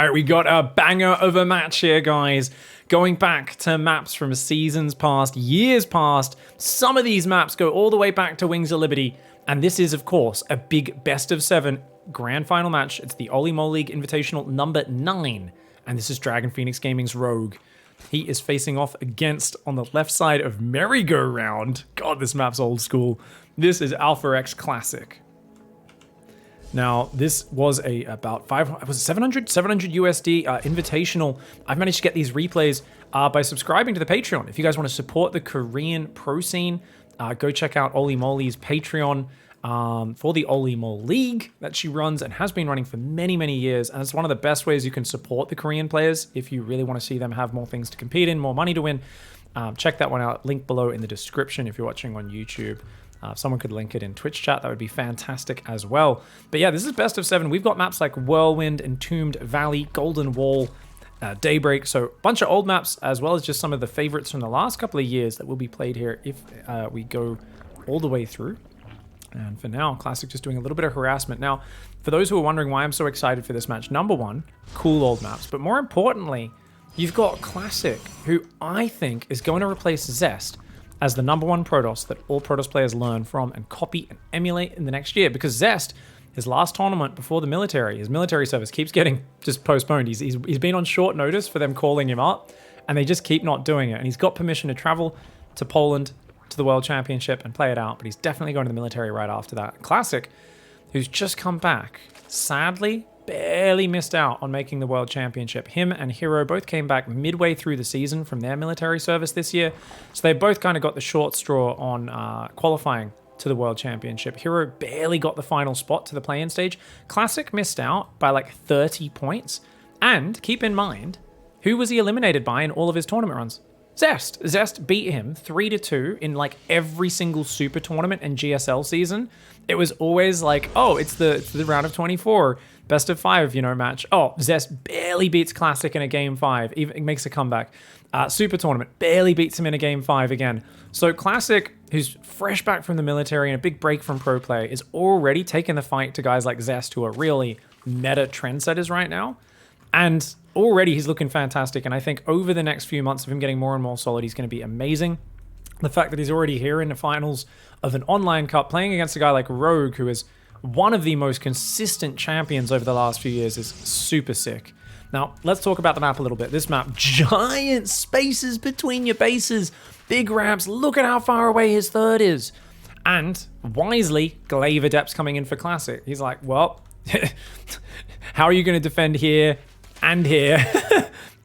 right, we got a banger of a match here, guys. Going back to maps from seasons past, years past. Some of these maps go all the way back to Wings of Liberty. And this is, of course, a big best of 7 grand final match. It's the Olimoleague Invitational number 9. And this is Dragon Phoenix Gaming's Rogue. He is facing off against, on the left side of Merry-Go-Round. God, this map's old school. This is Alpha X Classic. Now, this was about 700 USD invitational. I've managed to get these replays by subscribing to the Patreon. If you guys want to support the Korean pro scene, go check out Olimoleague's Patreon for the Olimoleague that she runs and has been running for many, many years. And it's one of the best ways you can support the Korean players if you really want to see them have more things to compete in, more money to win. Check that one out. Link below in the description if you're watching on YouTube. If someone could link it in Twitch chat, that would be fantastic as well. But yeah, this is best of 7. We've got maps like Whirlwind, Entombed Valley, Golden Wall, Daybreak. So a bunch of old maps, as well as just some of the favorites from the last couple of years that will be played here if we go all the way through. And for now, Classic just doing a little bit of harassment. Now, for those who are wondering why I'm so excited for this match, number one, cool old maps. But more importantly, you've got Classic, who I think is going to replace Zest as the number one Protoss that all Protoss players learn from and copy and emulate in the next year. Because Zest, his last tournament before the military, his military service keeps getting just postponed. He's been on short notice for them calling him up, and they just keep not doing it. And he's got permission to travel to Poland to the World Championship and play it out, but he's definitely going to the military right after that. Classic, who's just come back, sadly, barely missed out on making the World Championship. Him and Hero both came back midway through the season from their military service this year, so they both kind of got the short straw on qualifying to the World Championship. Hero barely got the final spot to the play-in stage. Classic missed out by like 30 points. And keep in mind, who was he eliminated by in all of his tournament runs? Zest. Zest beat him 3-2 in like every single super tournament and GSL season. It was always like, oh, it's the round of 24, best of 5, match. Oh, Zest barely beats Classic in a game 5, even makes a comeback. Super tournament barely beats him in a game 5 again. So Classic, who's fresh back from the military and a big break from pro play, is already taking the fight to guys like Zest, who are really meta trendsetters right now. And already he's looking fantastic, and I think over the next few months of him getting more and more solid, he's going to be amazing. The fact that he's already here in the finals of an online cup, playing against a guy like Rogue, who is one of the most consistent champions over the last few years, is super sick. Now, let's talk about the map a little bit. This map, giant spaces between your bases, big ramps. Look at how far away his third is. And wisely, Glaive Adept's coming in for Classic. He's like, well, how are you going to defend here? And here,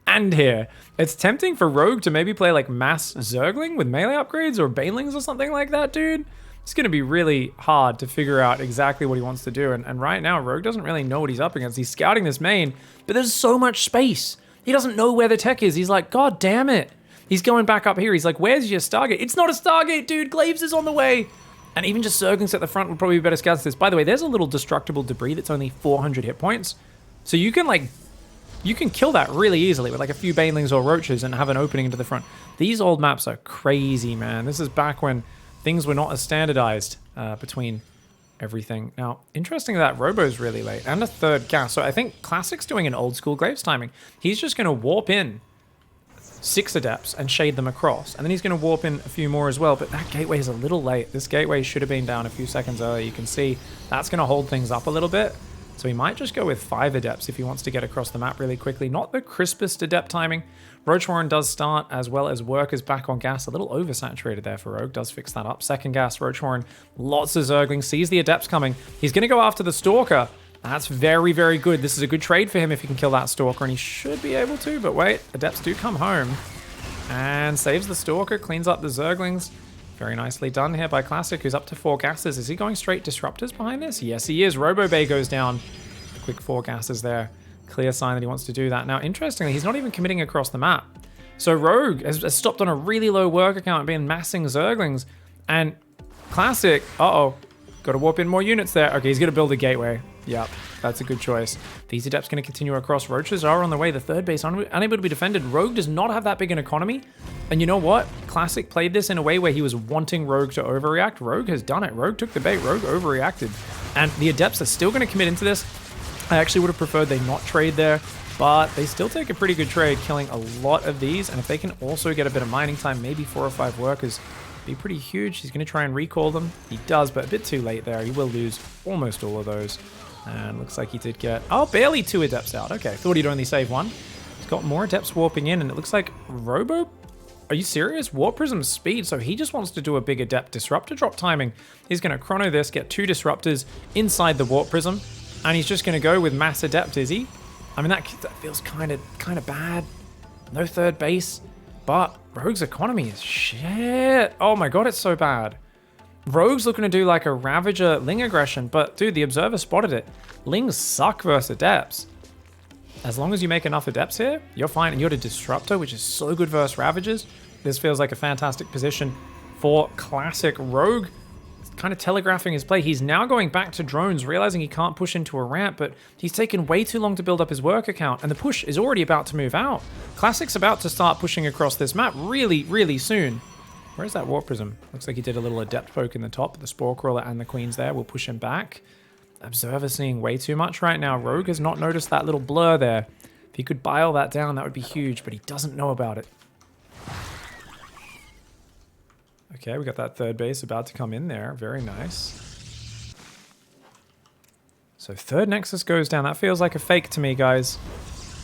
and here. It's tempting for Rogue to maybe play like mass Zergling with melee upgrades or Banelings or something like that, dude. It's going to be really hard to figure out exactly what he wants to do. And right now, Rogue doesn't really know what he's up against. He's scouting this main, but there's so much space. He doesn't know where the tech is. He's like, God damn it. He's going back up here. He's like, where's your Stargate? It's not a Stargate, dude. Glaives is on the way. And even just Zerglings at the front would probably be better scouts this. By the way, there's a little destructible debris that's only 400 hit points. So you can kill that really easily with like a few Banelings or Roaches and have an opening into the front. These old maps are crazy, man. This is back when things were not as standardized between everything. Now, interesting that Robo's really late and a third gas. So I think Classic's doing an old school Glaives timing. He's just going to warp in 6 Adepts and shade them across. And then he's going to warp in a few more as well. But that gateway is a little late. This gateway should have been down a few seconds earlier. You can see that's going to hold things up a little bit. So he might just go with 5 Adepts if he wants to get across the map really quickly. Not the crispest Adept timing. Roach Warren does start, as well as Workers back on gas. A little oversaturated there for Rogue. Does fix that up. Second gas, Roach Warren. Lots of Zerglings. Sees the Adepts coming. He's going to go after the Stalker. That's very, very good. This is a good trade for him if he can kill that Stalker, and he should be able to. But wait, Adepts do come home. And saves the Stalker. Cleans up the Zerglings. Very nicely done here by Classic, who's up to 4 gases. Is he going straight Disruptors behind this? Yes, he is. RoboBay goes down. Quick 4 gases there. Clear sign that he wants to do that. Now, interestingly, he's not even committing across the map. So Rogue has stopped on a really low work count and been massing Zerglings. And Classic, got to warp in more units there. Okay, he's going to build a gateway. Yep, that's a good choice. These Adepts going to continue across. Roaches are on the way. The third base unable to be defended. Rogue does not have that big an economy. And you know what? Classic played this in a way where he was wanting Rogue to overreact. Rogue has done it. Rogue took the bait. Rogue overreacted. And the Adepts are still going to commit into this. I actually would have preferred they not trade there, but they still take a pretty good trade, killing a lot of these. And if they can also get a bit of mining time, maybe 4 or 5 workers, be pretty huge. He's going to try and recall them. He does, but a bit too late there. He will lose almost all of those. And looks like he did get, oh, barely 2 adepts out. Okay, thought he'd only save 1. He's got more adepts warping in, and it looks like Robo, are you serious? Warp Prism's speed, so he just wants to do a big adept disruptor drop timing. He's going to chrono this, get 2 disruptors inside the Warp Prism, and he's just going to go with mass adept, is he? I mean, that feels kind of bad. No third base, but Rogue's economy is shit. Oh my god, it's so bad. Rogue's looking to do like a Ravager Ling aggression, but dude, the Observer spotted it. Lings suck versus Adepts. As long as you make enough Adepts here, you're fine. And you're the Disruptor, which is so good versus Ravagers. This feels like a fantastic position for classic Rogue. Kind of telegraphing his play. He's now going back to drones, realizing he can't push into a ramp, but he's taken way too long to build up his work account, and the push is already about to move out. Classic's about to start pushing across this map really, really soon. Where's that Warp Prism? Looks like he did a little Adept poke in the top. The Spore Crawler and the Queen's there will push him back. Observer seeing way too much right now. Rogue has not noticed that little blur there. If he could buy all that down, that would be huge, but he doesn't know about it. Okay, we got that third base about to come in there. Very nice. So third Nexus goes down. That feels like a fake to me, guys.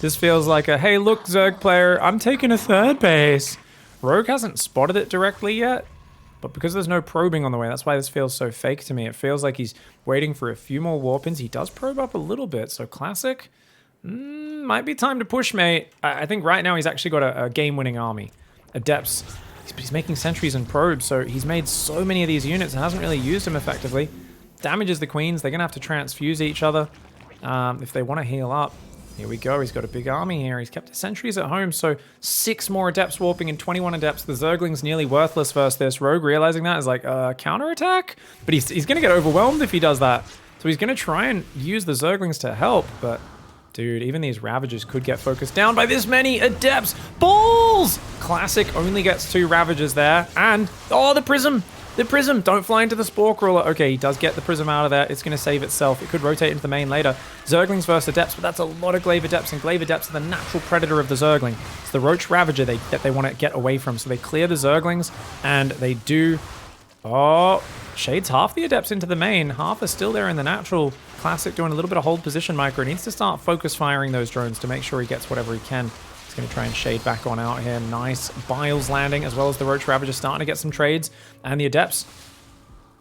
This feels like a, hey, look, Zerg player, I'm taking a third base. Rogue hasn't spotted it directly yet, but because there's no probing on the way, that's why this feels so fake to me. It feels like he's waiting for a few more warp-ins. He does probe up a little bit, so Classic, might be time to push, mate. I think right now he's actually got a game-winning army. Adepts. He's making sentries and probes, so he's made so many of these units and hasn't really used them effectively. Damages the queens. They're going to have to transfuse each other if they want to heal up. Here we go. He's got a big army here. He's kept his sentries at home, so 6 more adepts warping and 21 adepts. The Zergling's nearly worthless versus this. Rogue realizing that is like, counterattack? But he's going to get overwhelmed if he does that. So he's going to try and use the Zerglings to help, but dude, even these Ravagers could get focused down by this many Adepts. Balls! Classic only gets 2 Ravagers there. And, oh, the Prism! The Prism! Don't fly into the Spore Crawler. Okay, he does get the Prism out of there. It's going to save itself. It could rotate into the main later. Zerglings versus Adepts, but that's a lot of Glaive Adepts, and Glaive Adepts are the natural predator of the Zergling. It's the Roach Ravager that they want to get away from. So they clear the Zerglings, and they do... Oh, shades half the Adepts into the main. Half are still there in the natural. Classic doing a little bit of hold position micro. Needs to start focus firing those drones to make sure he gets whatever he can. He's going to try and shade back on out here. Nice Biles landing, as well as the Roach Ravager starting to get some trades. And the Adepts,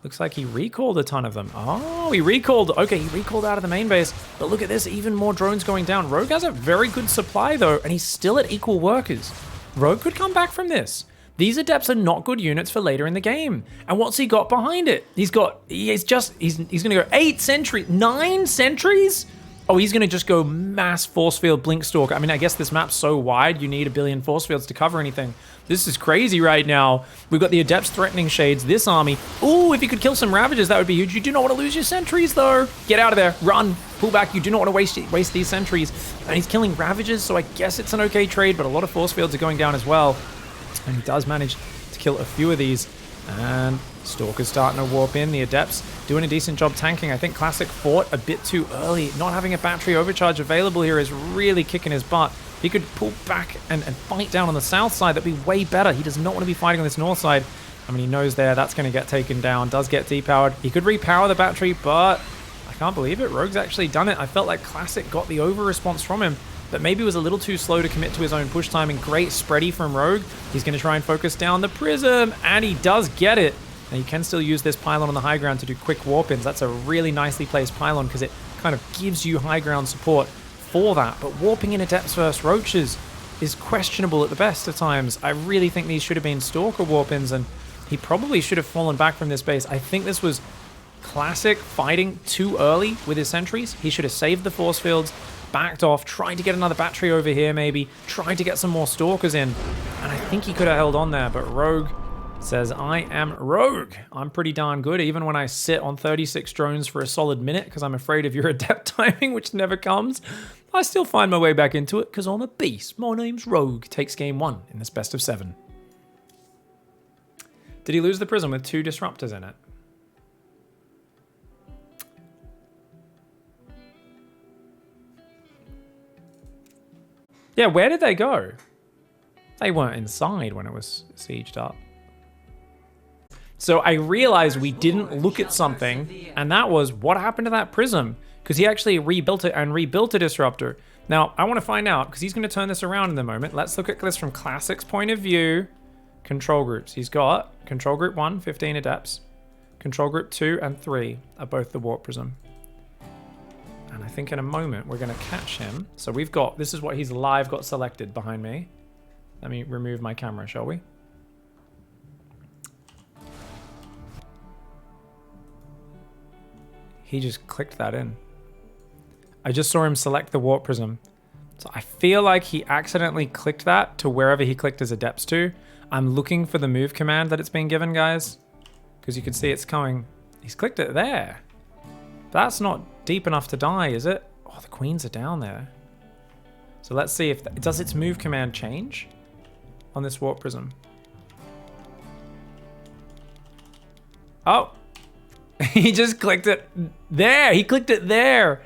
looks like he recalled a ton of them. Oh, he recalled. Okay, he recalled out of the main base. But look at this, even more drones going down. Rogue has a very good supply though, and he's still at equal workers. Rogue could come back from this. These Adepts are not good units for later in the game. And what's he got behind it? He's going to go 8 sentries, 9 sentries? Oh, he's going to just go mass force field blink stalk. I mean, I guess this map's so wide, you need a billion force fields to cover anything. This is crazy right now. We've got the Adepts threatening shades, this army. Ooh, if you could kill some Ravagers, that would be huge. You do not want to lose your sentries, though. Get out of there. Run. Pull back. You do not want to waste these sentries. And he's killing Ravagers, so I guess it's an okay trade, but a lot of force fields are going down as well. And he does manage to kill a few of these. And Stalker's starting to warp in. The Adepts doing a decent job tanking. I think Classic fought a bit too early. Not having a battery overcharge available here is really kicking his butt. He could pull back and fight down on the south side. That'd be way better. He does not want to be fighting on this north side. I mean, he knows there that's going to get taken down. Does get depowered. He could repower the battery, but I can't believe it. Rogue's actually done it. I felt like Classic got the over response from him, but maybe was a little too slow to commit to his own push timing. Great spready from Rogue. He's going to try and focus down the Prism, and he does get it. And you can still use this pylon on the high ground to do quick warp-ins. That's a really nicely placed pylon because it kind of gives you high ground support for that. But warping in Adepts versus Roaches is questionable at the best of times. I really think these should have been Stalker warp-ins, and he probably should have fallen back from this base. I think this was Classic fighting too early with his sentries. He should have saved the force fields, backed off, tried to get another battery over here maybe, tried to get some more Stalkers in, and I think he could have held on there, but Rogue says, I am Rogue. I'm pretty darn good, even when I sit on 36 drones for a solid minute, because I'm afraid of your Adept timing, which never comes. I still find my way back into it, because I'm a beast. My name's Rogue. Takes game 1 in this best of 7. Did he lose the Prism with 2 Disruptors in it? Yeah, where did they go? They weren't inside when it was sieged up. So I realized we didn't look at something, and that was what happened to that prism, because he actually rebuilt it and rebuilt a disruptor. Now, I want to find out, because he's going to turn this around in a moment. Let's look at this from Classic's point of view. Control groups. He's got Control Group 1, 15 Adepts. Control Group 2 and 3 are both the Warp Prism. And I think in a moment we're going to catch him. So we've got, this is what he's live got selected behind me. Let me remove my camera, shall we? He just clicked that in. I just saw him select the Warp Prism. So I feel like he accidentally clicked that to wherever he clicked his Adepts to. I'm looking for the move command that it's been given, guys. Because you can see it's coming. He's clicked it there. That's not deep enough to die, is it? Oh, the queens are down there. So let's see if... does its move command change on this Warp Prism? Oh! He just clicked it there. He clicked it there.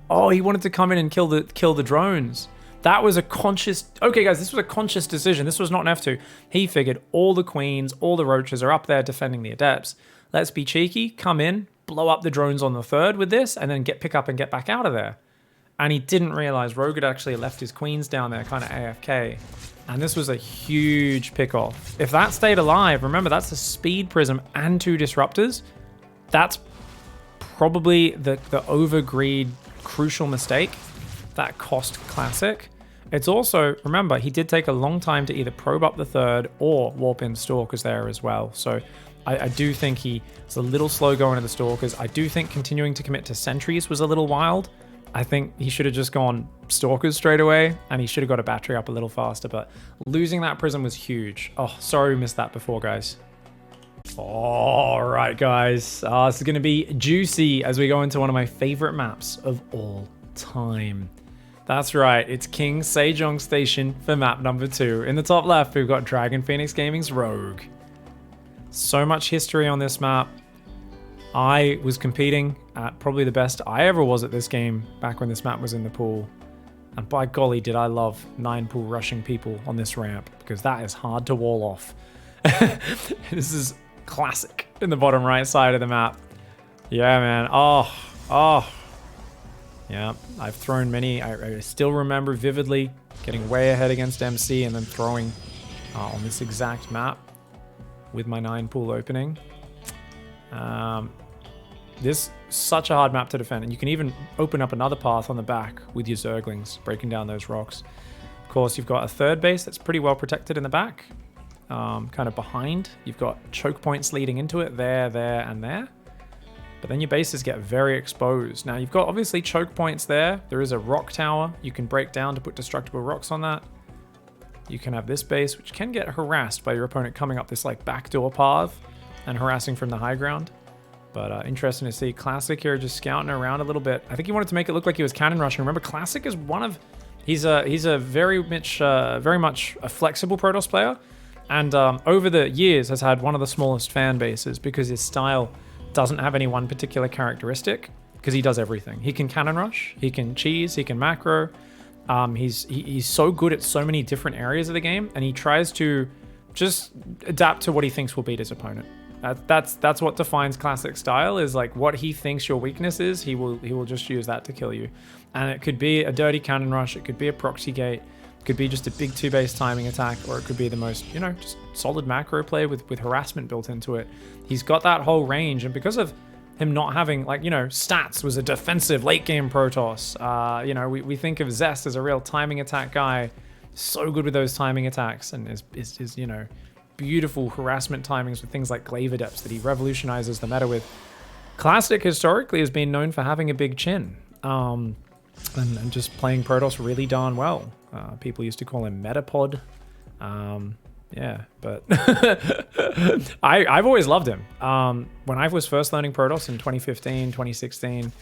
Oh, he wanted to come in and kill the drones. That was a conscious... Okay, guys, this was a conscious decision. This was not an F2. He figured all the queens, all the roaches are up there defending the Adepts. Let's be cheeky, come in, blow up the drones on the third with this, and then pick up and get back out of there. And he didn't realize Rogue had actually left his queens down there, kind of AFK. And this was a huge pick-off. If that stayed alive, remember, that's a speed prism and 2 disruptors. That's probably the overgreed crucial mistake that cost Classic. It's also, remember, he did take a long time to either probe up the third or warp in Stalkers there as well. So I do think he's a little slow going to the Stalkers. I do think continuing to commit to sentries was a little wild. I think he should have just gone Stalkers straight away, and he should have got a battery up a little faster, but losing that prism was huge. Oh, sorry we missed that before, guys. All right, guys. This is going to be juicy as we go into one of my favorite maps of all time. That's right, it's King Sejong Station for map number 2. In the top left, we've got Dragon Phoenix Gaming's Rogue. So much history on this map. I was competing at probably the best I ever was at this game back when this map was in the pool. And by golly, did I love 9 pool rushing people on this ramp, because that is hard to wall off. This is Classic in the bottom right side of the map. Yeah, man. Oh. Yeah, I've thrown many. I still remember vividly getting way ahead against MC and then throwing on this exact map with my 9 pool opening. This is such a hard map to defend, and you can even open up another path on the back with your Zerglings, breaking down those rocks. Of course, you've got a third base that's pretty well protected in the back, kind of behind. You've got choke points leading into it, there, and there. But then your bases get very exposed. Now, you've got obviously choke points there. There is a rock tower you can break down to put destructible rocks on that. You can have this base, which can get harassed by your opponent coming up this like backdoor path and harassing from the high ground. But interesting to see Classic here just scouting around a little bit. I think he wanted to make it look like he was cannon rushing. Remember, Classic is one of... He's a very much a flexible Protoss player. And over the years has had one of the smallest fan bases because his style doesn't have any one particular characteristic, because he does everything. He can cannon rush, he can cheese, he can macro. He's so good at so many different areas of the game, and he tries to just adapt to what he thinks will beat his opponent. That's what defines Classic style, is like what he thinks your weakness is, he will just use that to kill you. And it could be a dirty cannon rush, it could be a proxy gate, it could be just a big 2-base timing attack, or it could be the most, just solid macro play with harassment built into it. He's got that whole range, and because of him not having, Stats was a defensive late game Protoss. We think of Zest as a real timing attack guy, so good with those timing attacks, and is beautiful harassment timings with things like Glaive Adepts that he revolutionizes the meta with. Classic historically has been known for having a big chin, and just playing Protoss really darn well. People used to call him Metapod. Yeah, but I've always loved him. When I was first learning Protoss in 2015, 2016,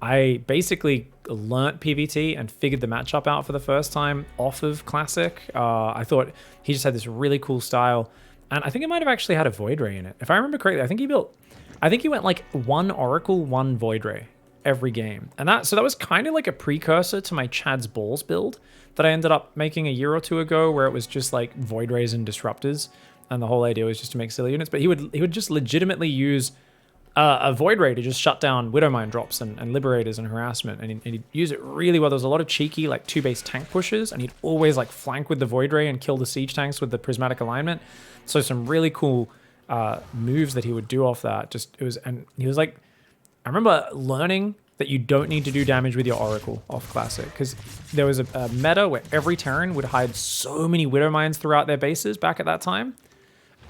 I basically learnt PvT and figured the matchup out for the first time off of Classic. I thought he just had this really cool style, and I think it might have actually had a Void Ray in it. If I remember correctly, I think he went like 1 Oracle, 1 Void Ray. every game. And so that was kind of like a precursor to my Chad's Balls build that I ended up making a year or two ago, where it was just like Void Rays and Disruptors. And the whole idea was just to make silly units. But he would just legitimately use a Void Ray to just shut down Widowmine drops and Liberators and Harassment. And he'd use it really well. There was a lot of cheeky like 2-base tank pushes. And he'd always like flank with the Void Ray and kill the siege tanks with the Prismatic Alignment. So some really cool moves that he would do off that. And he was like, I remember learning that you don't need to do damage with your Oracle off Classic, because there was a meta where every Terran would hide so many Widowmines throughout their bases back at that time,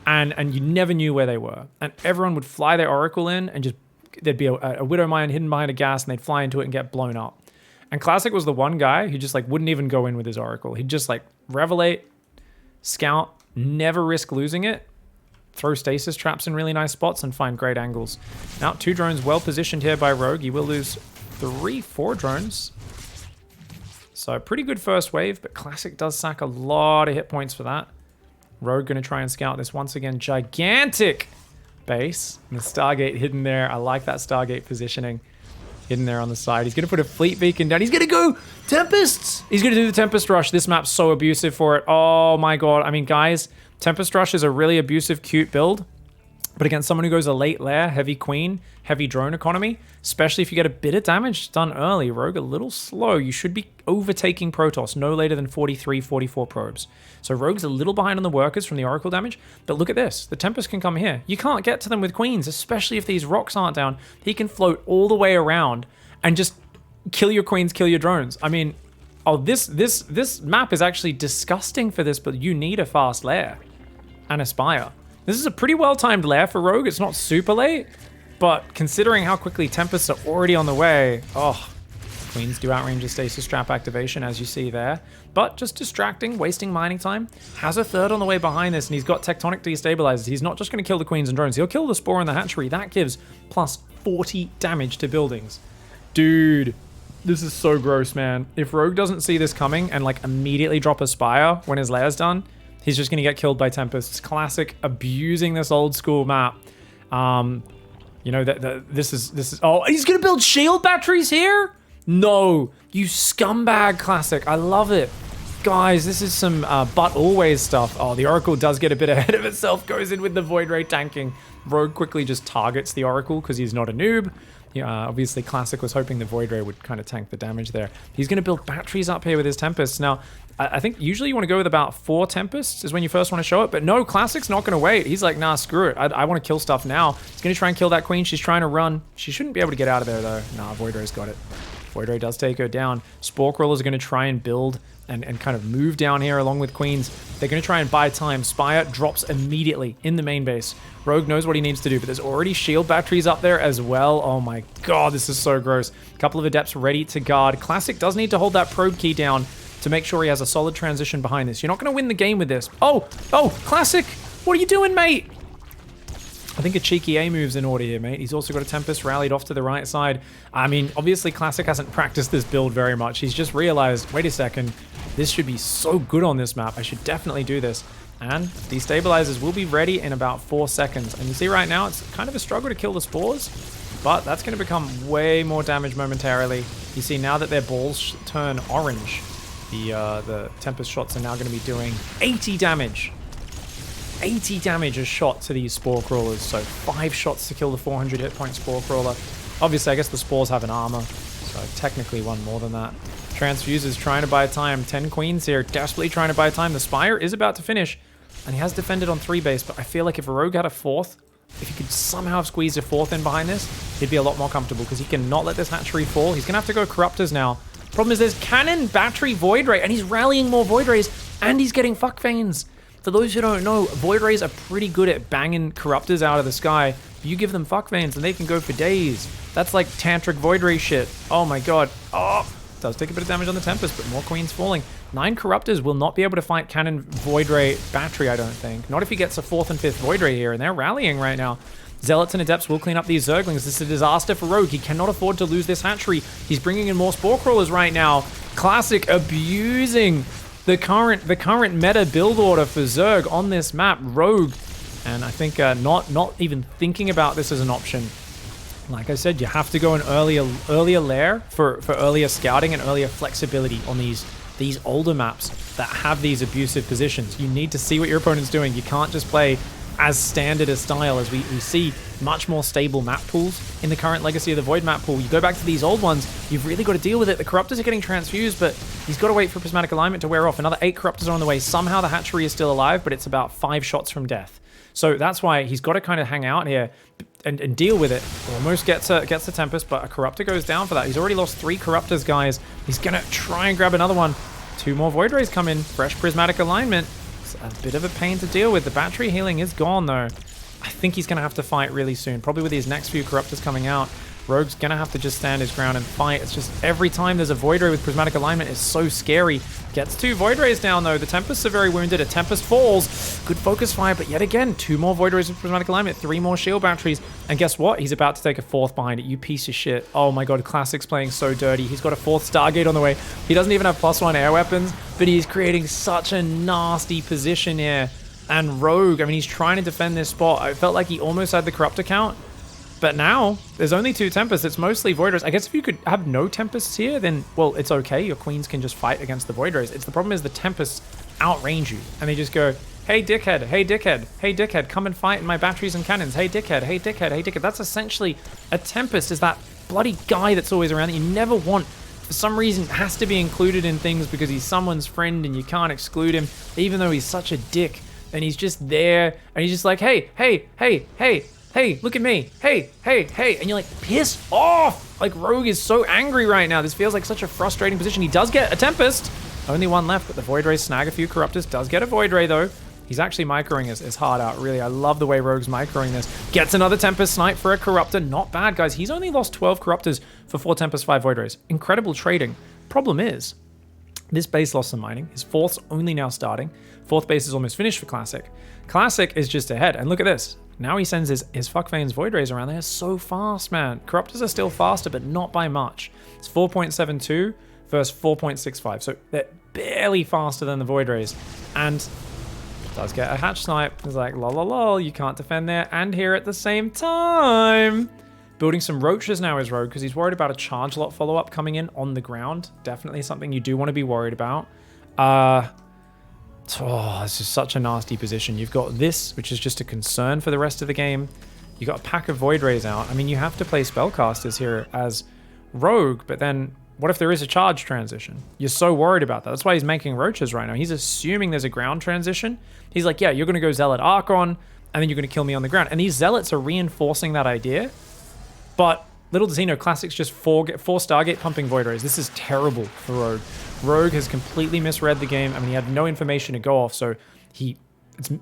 and you never knew where they were. And everyone would fly their Oracle in, and just there'd be a Widowmine hidden behind a gas, and they'd fly into it and get blown up. And Classic was the one guy who just like wouldn't even go in with his Oracle. He'd just like Revelate, Scout, never risk losing it, throw stasis traps in really nice spots and find great angles. Now, 2 drones well positioned here by Rogue. He will lose 4 drones. So pretty good first wave, but Classic does sack a lot of hit points for that. Rogue going to try and scout this once again. Gigantic base. And the Stargate hidden there. I like that Stargate positioning. Hidden there on the side. He's going to put a fleet beacon down. He's going to go Tempests. He's going to do the Tempest Rush. This map's so abusive for it. Oh my god. I mean, guys, Tempest Rush is a really abusive, cute build. But against someone who goes a late lair, heavy queen, heavy drone economy, especially if you get a bit of damage done early, Rogue a little slow. You should be overtaking Protoss no later than 43, 44 probes. So Rogue's a little behind on the workers from the Oracle damage, but look at this. The Tempest can come here. You can't get to them with queens, especially if these rocks aren't down. He can float all the way around and just kill your queens, kill your drones. I mean, oh, this map is actually disgusting for this, but you need a fast lair and a spire. This is a pretty well-timed lair for Rogue. It's not super late, but considering how quickly Tempests are already on the way, oh, queens do outrange the stasis trap activation, as you see there. But just distracting, wasting mining time. Has a third on the way behind this, and he's got tectonic destabilizers. He's not just going to kill the queens and drones. He'll kill the spore and the hatchery. That gives plus 40 damage to buildings. Dude, this is so gross, man. If Rogue doesn't see this coming and like immediately drop a spire when his lair's done, he's just going to get killed by Tempests. Classic abusing this old school map. You know, this is... Oh, he's going to build shield batteries here? No, you scumbag, Classic. I love it. Guys, this is some but always stuff. Oh, the Oracle does get a bit ahead of itself, goes in with the Void Ray tanking. Rogue quickly just targets the Oracle because he's not a noob. Obviously, Classic was hoping the Void Ray would kind of tank the damage there. He's going to build batteries up here with his Tempests. Now, I think usually you want to go with about 4 Tempests is when you first want to show it. But no, Classic's not going to wait. He's like, nah, screw it. I want to kill stuff now. He's going to try and kill that queen. She's trying to run. She shouldn't be able to get out of there, though. Nah, Void Ray's got it. Void Ray does take her down. Spore Crawlers are going to try and build and kind of move down here along with queens. They're going to try and buy time. Spire drops immediately in the main base. Rogue knows what he needs to do, but there's already shield batteries up there as well. Oh my god, this is so gross. A couple of Adepts ready to guard. Classic does need to hold that probe key down to make sure he has a solid transition behind this. You're not going to win the game with this. Oh, Classic, what are you doing, mate? I think a cheeky A move's in order here, mate. He's also got a Tempest rallied off to the right side. I mean, obviously Classic hasn't practiced this build very much. He's just realized, wait a second, this should be so good on this map. I should definitely do this. And destabilizers will be ready in about 4 seconds. And you see right now, it's kind of a struggle to kill the spores, but that's going to become way more damage momentarily. You see now that their balls turn orange, the Tempest shots are now going to be doing 80 damage. 80 damage a shot to these Spore Crawlers, so 5 shots to kill the 400 hit point Spore Crawler. Obviously, I guess the Spores have an armor, so technically one more than that. Transfuse is trying to buy time. 10 queens here, desperately trying to buy time. The Spire is about to finish, and he has defended on 3 base, but I feel like if a Rogue had a 4th, if he could somehow squeeze a 4th in behind this, he'd be a lot more comfortable, because he cannot let this hatchery fall. He's going to have to go Corruptors now. Problem is there's Cannon, Battery, Void Ray, and he's rallying more Void Rays, and he's getting Fuck Veins. For those who don't know, Void Rays are pretty good at banging Corruptors out of the sky. You give them Fuck Veins and they can go for days. That's like Tantric Void Ray shit. Oh my god. Oh, does take a bit of damage on the Tempest, but more queens falling. 9 Corruptors will not be able to fight Cannon, Void Ray, Battery, I don't think. Not if he gets a 4th and 5th Void Ray here, and they're rallying right now. Zealots and Adepts will clean up these Zerglings. This is a disaster for Rogue. He cannot afford to lose this hatchery. He's bringing in more Spore Crawlers right now. Classic abusing the current meta build order for Zerg on this map. Rogue, and I think not even thinking about this as an option. Like I said, you have to go an earlier layer for earlier scouting and earlier flexibility on these older maps that have these abusive positions. You need to see what your opponent's doing. You can't just play as standard a style as we see much more stable map pools in the current Legacy of the Void map pool. You go back to these old ones, you've really got to deal with it. The Corruptors are getting transfused, but he's got to wait for Prismatic Alignment to wear off. Another 8 Corruptors are on the way. Somehow the hatchery is still alive, but it's about 5 shots from death. So that's why he's got to kind of hang out here and deal with it. Almost gets a Tempest, but a Corruptor goes down for that. He's already lost 3 Corruptors, guys. He's going to try and grab another one. 2 more Void Rays come in. Fresh Prismatic Alignment. It's a bit of a pain to deal with. The battery healing is gone, though. I think he's going to have to fight really soon. Probably with these next few Corruptors coming out. Rogue's going to have to just stand his ground and fight. It's just every time there's a Void Ray with Prismatic Alignment, it's so scary. Gets 2 Void Rays down, though. The Tempests are very wounded. A Tempest falls. Good focus fire, but yet again, 2 more Void Rays with Prismatic Alignment, 3 more shield batteries. And guess what? He's about to take a 4th behind it. You piece of shit. Oh my god, Classic's playing so dirty. He's got a 4th Stargate on the way. He doesn't even have +1 air weapons, but he's creating such a nasty position here. And Rogue, I mean, he's trying to defend this spot. I felt like he almost had the Corruptor count. But now, there's only 2 Tempests. It's mostly Void Rays. I guess if you could have no Tempests here, then, well, it's okay. Your Queens can just fight against the Void Rays. The problem is the Tempests outrange you. And they just go, hey, dickhead, hey, dickhead, hey, dickhead, come and fight in my batteries and cannons. Hey, dickhead, hey, dickhead, hey, dickhead. That's essentially a Tempest, is that bloody guy that's always around that you never want. For some reason, has to be included in things because he's someone's friend and you can't exclude him, even though he's such a dick. And he's just there, and he's just like, hey, hey, hey, hey, hey, look at me. Hey, hey, hey. And you're like, piss off. Like, Rogue is so angry right now. This feels like such a frustrating position. He does get a Tempest. Only 1 left, but the Void Rays snag a few Corruptors. Does get a Void Ray, though. He's actually microing his heart out, really. I love the way Rogue's microing this. Gets another Tempest snipe for a Corruptor. Not bad, guys. He's only lost 12 Corruptors for 4 Tempest, 5 Void Rays. Incredible trading. Problem is, this base lost some mining. His 4th's only now starting. 4th base is almost finished for Classic. Classic is just ahead. And look at this. Now he sends his Fuckveins Void Rays around. They're so fast, man. Corruptors are still faster, but not by much. It's 4.72 versus 4.65. So they're barely faster than the Void Rays. And does get a hatch snipe. It's like, lol, lol, lol, you can't defend there and here at the same time. Building some Roaches now is Rogue because he's worried about a charge lot follow-up coming in on the ground. Definitely something you do want to be worried about. This is such a nasty position. You've got this, which is just a concern for the rest of the game. You got a pack of Void Rays out. I mean, you have to play Spellcasters here as Rogue, but then what if there is a charge transition? You're so worried about that. That's why he's making Roaches right now. He's assuming there's a ground transition. He's like, yeah, you're going to go Zealot Archon, and then you're going to kill me on the ground. And these Zealots are reinforcing that idea. But little does he know, Classic's just 4 Stargate pumping Void Rays. This is terrible for Rogue. Rogue has completely misread the game. I mean, he had no information to go off, so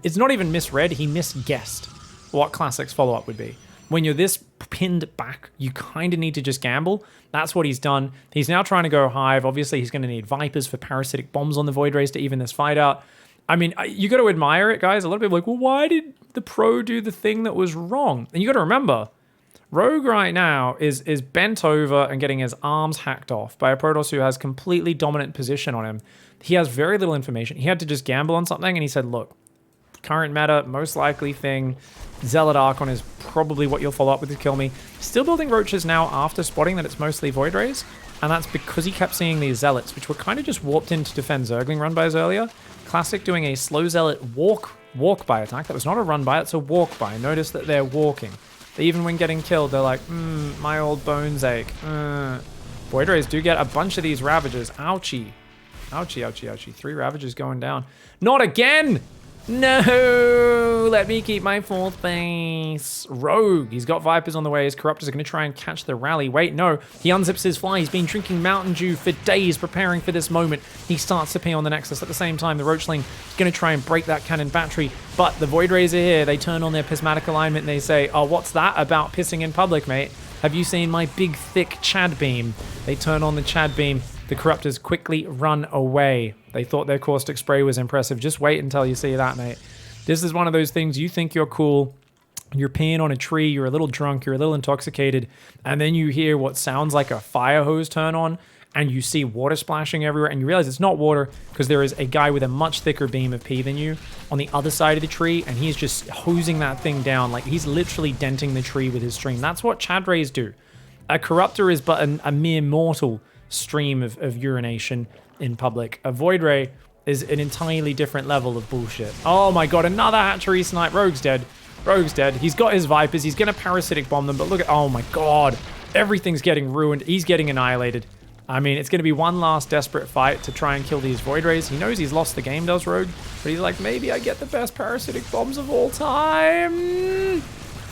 it's not even misread, he misguessed what Classic's follow-up would be. When you're this pinned back, you kind of need to just gamble. That's what he's done. He's now trying to go Hive. Obviously, he's going to need Vipers for parasitic bombs on the Void Rays to even this fight out. I mean, you got to admire it, guys. A lot of people are like, well, why did the pro do the thing that was wrong? And you got to remember, Rogue right now is bent over and getting his arms hacked off by a Protoss who has completely dominant position on him. He has very little information. He had to just gamble on something, and he said, look, current meta, most likely thing, Zealot Archon is probably what you'll follow up with to kill me. Still building Roaches now after spotting that it's mostly Void Rays, and that's because he kept seeing these Zealots, which were kind of just warped in to defend Zergling run-bys earlier. Classic doing a slow Zealot walk-by attack. That was not a run-by, it's a walk-by. Notice that they're walking. Even when getting killed, they're like, my old bones ache. Void Rays do get a bunch of these Ravagers. Ouchie. Ouchie, ouchie, ouchie. 3 Ravagers going down. Not again! No! Let me keep my 4th base. Rogue. He's got Vipers on the way. His Corruptors are going to try and catch the rally. Wait, no. He unzips his fly. He's been drinking Mountain Dew for days, preparing for this moment. He starts to pee on the Nexus. At the same time, the Roachling is going to try and break that cannon battery. But the Void Rays are here. They turn on their Prismatic Alignment and they say, oh, what's that about pissing in public, mate? Have you seen my big, thick Chad Beam? They turn on the Chad Beam. The Corruptors quickly run away. They thought their Caustic Spray was impressive. Just wait until you see that, mate. This is one of those things, you think you're cool, you're peeing on a tree, you're a little drunk, you're a little intoxicated, and then you hear what sounds like a fire hose turn on, and you see water splashing everywhere, and you realize it's not water because there is a guy with a much thicker beam of P than you on the other side of the tree, and he's just hosing that thing down. Like, he's literally denting the tree with his stream. That's what Chad Rays do. A Corruptor is but a mere mortal stream of urination in public. A Void Ray is an entirely different level of bullshit. Oh my god, another hatchery snipe. Rogue's dead. Rogue's dead. He's got his Vipers. He's going to parasitic bomb them, but look at... Oh my god. Everything's getting ruined. He's getting annihilated. I mean, it's going to be one last desperate fight to try and kill these Void Rays. He knows he's lost the game, does Rogue, but he's like, maybe I get the best parasitic bombs of all time. And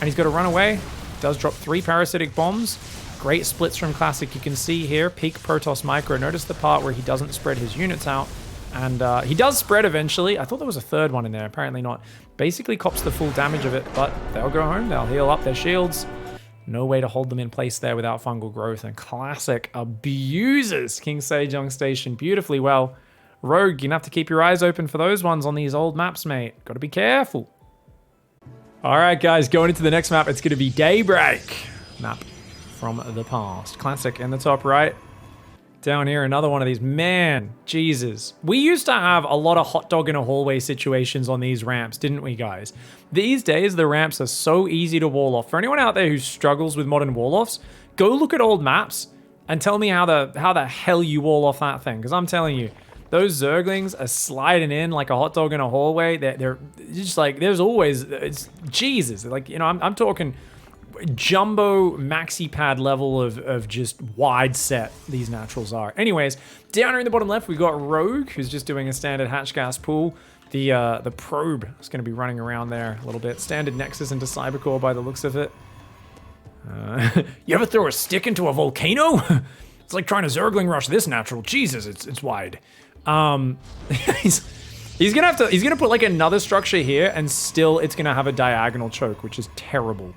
he's got to run away. Does drop 3 parasitic bombs. Great splits from Classic. You can see here, peak Protoss Micro. Notice the part where he doesn't spread his units out. And he does spread eventually. I thought there was a third one in there. Apparently not. Basically cops the full damage of it, but they'll go home. They'll heal up their shields. No way to hold them in place there without fungal growth. And Classic abuses King Sejong Station beautifully well. Rogue, you're going to have to keep your eyes open for those ones on these old maps, mate. Got to be careful. All right, guys, going into the next map, it's going to be Daybreak. Map from the past. Classic in the top right. Down here, another one of these. Man, Jesus. We used to have a lot of hot dog in a hallway situations on these ramps, didn't we, guys? These days, the ramps are so easy to wall off. For anyone out there who struggles with modern wall-offs, go look at old maps and tell me how the hell you wall off that thing. Because I'm telling you, those Zerglings are sliding in like a hot dog in a hallway. They're just like, there's always, it's Jesus. Like, you know, I'm talking jumbo maxi pad level of just wide set these naturals are. Anyways, down here in the bottom left, we've got Rogue, who's just doing a standard hatch gas pool. The probe is going to be running around there a little bit. Standard Nexus into Cybercore by the looks of it. You ever throw a stick into a volcano? It's like trying to Zergling rush this natural. Jesus, it's wide. He's gonna put like another structure here, and still it's gonna have a diagonal choke, which is terrible.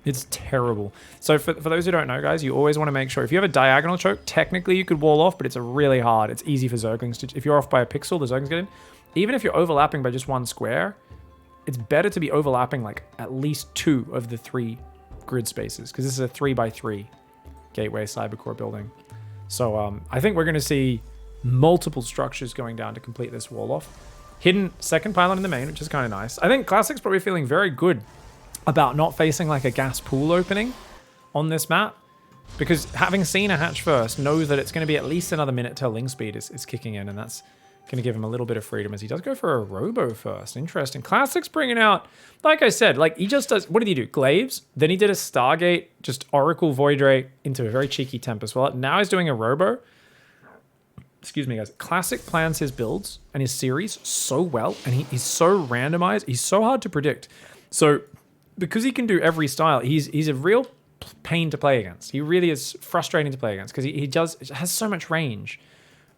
It's terrible. So for those who don't know, guys, you always want to make sure if you have a diagonal choke, technically you could wall off, but it's really hard. It's easy for Zerglings to, if you're off by a pixel, the Zerglings get in. Even if you're overlapping by just one square, it's better to be overlapping like at least 2 of the 3 grid spaces, because this is a 3x3 gateway cybercore building. So I think we're going to see multiple structures going down to complete this wall off. Hidden second pylon in the main, which is kind of nice. I think Classic's probably feeling very good about not facing like a gas pool opening on this map, because having seen a hatch first, knows that it's going to be at least another minute till Ling speed is kicking in, and that's going to give him a little bit of freedom as he does go for a robo first. Interesting. Classic's bringing out, like I said, like he just does, what did he do? Glaives? Then he did a Stargate, just Oracle Void Ray into a very cheeky Tempest. Well, now he's doing a robo. Excuse me, guys. Classic plans his builds and his series so well, and he's so randomized. He's so hard to predict. So because he can do every style, he's a real pain to play against. He really is frustrating to play against because he has so much range.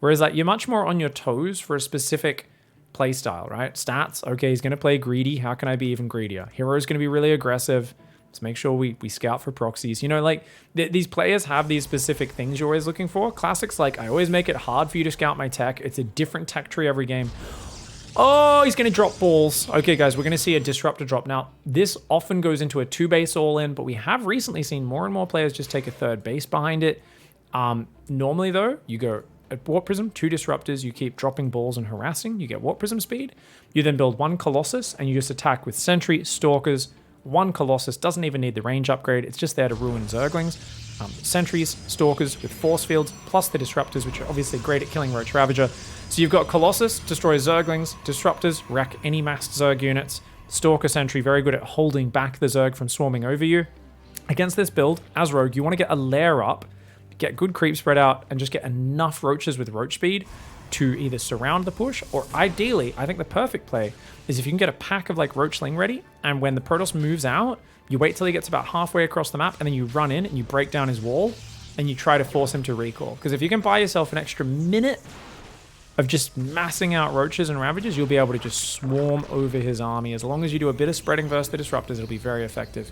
Whereas like you're much more on your toes for a specific play style, right? Stats, okay, he's going to play greedy. How can I be even greedier? Hero's going to be really aggressive. Let's make sure we scout for proxies. You know, like these players have these specific things you're always looking for. Classics, like I always make it hard for you to scout my tech. It's a different tech tree every game. Oh, he's going to drop balls. Okay, guys, we're going to see a disruptor drop. Now, this often goes into a 2-base all-in, but we have recently seen more and more players just take a 3rd base behind it. Normally, though, you go at Warp Prism, 2 disruptors, you keep dropping balls and harassing, you get Warp Prism speed. You then build 1 Colossus, and you just attack with Sentry, Stalkers. 1 Colossus doesn't even need the range upgrade, it's just there to ruin Zerglings. Sentries, Stalkers with Force Fields, plus the Disruptors, which are obviously great at killing Roach Ravager. So you've got Colossus, destroys Zerglings, Disruptors, wreck any massed Zerg units, Stalker Sentry, very good at holding back the Zerg from swarming over you. Against this build, as Rogue, you want to get a layer up, get good creep spread out, and just get enough Roaches with Roach speed to either surround the push, or ideally, I think the perfect play is if you can get a pack of like Roachling ready, and when the Protoss moves out, you wait till he gets about halfway across the map, and then you run in and you break down his wall, and you try to force him to recall. Because if you can buy yourself an extra minute of just massing out Roaches and Ravagers, you'll be able to just swarm over his army. As long as you do a bit of spreading versus the Disruptors, it'll be very effective.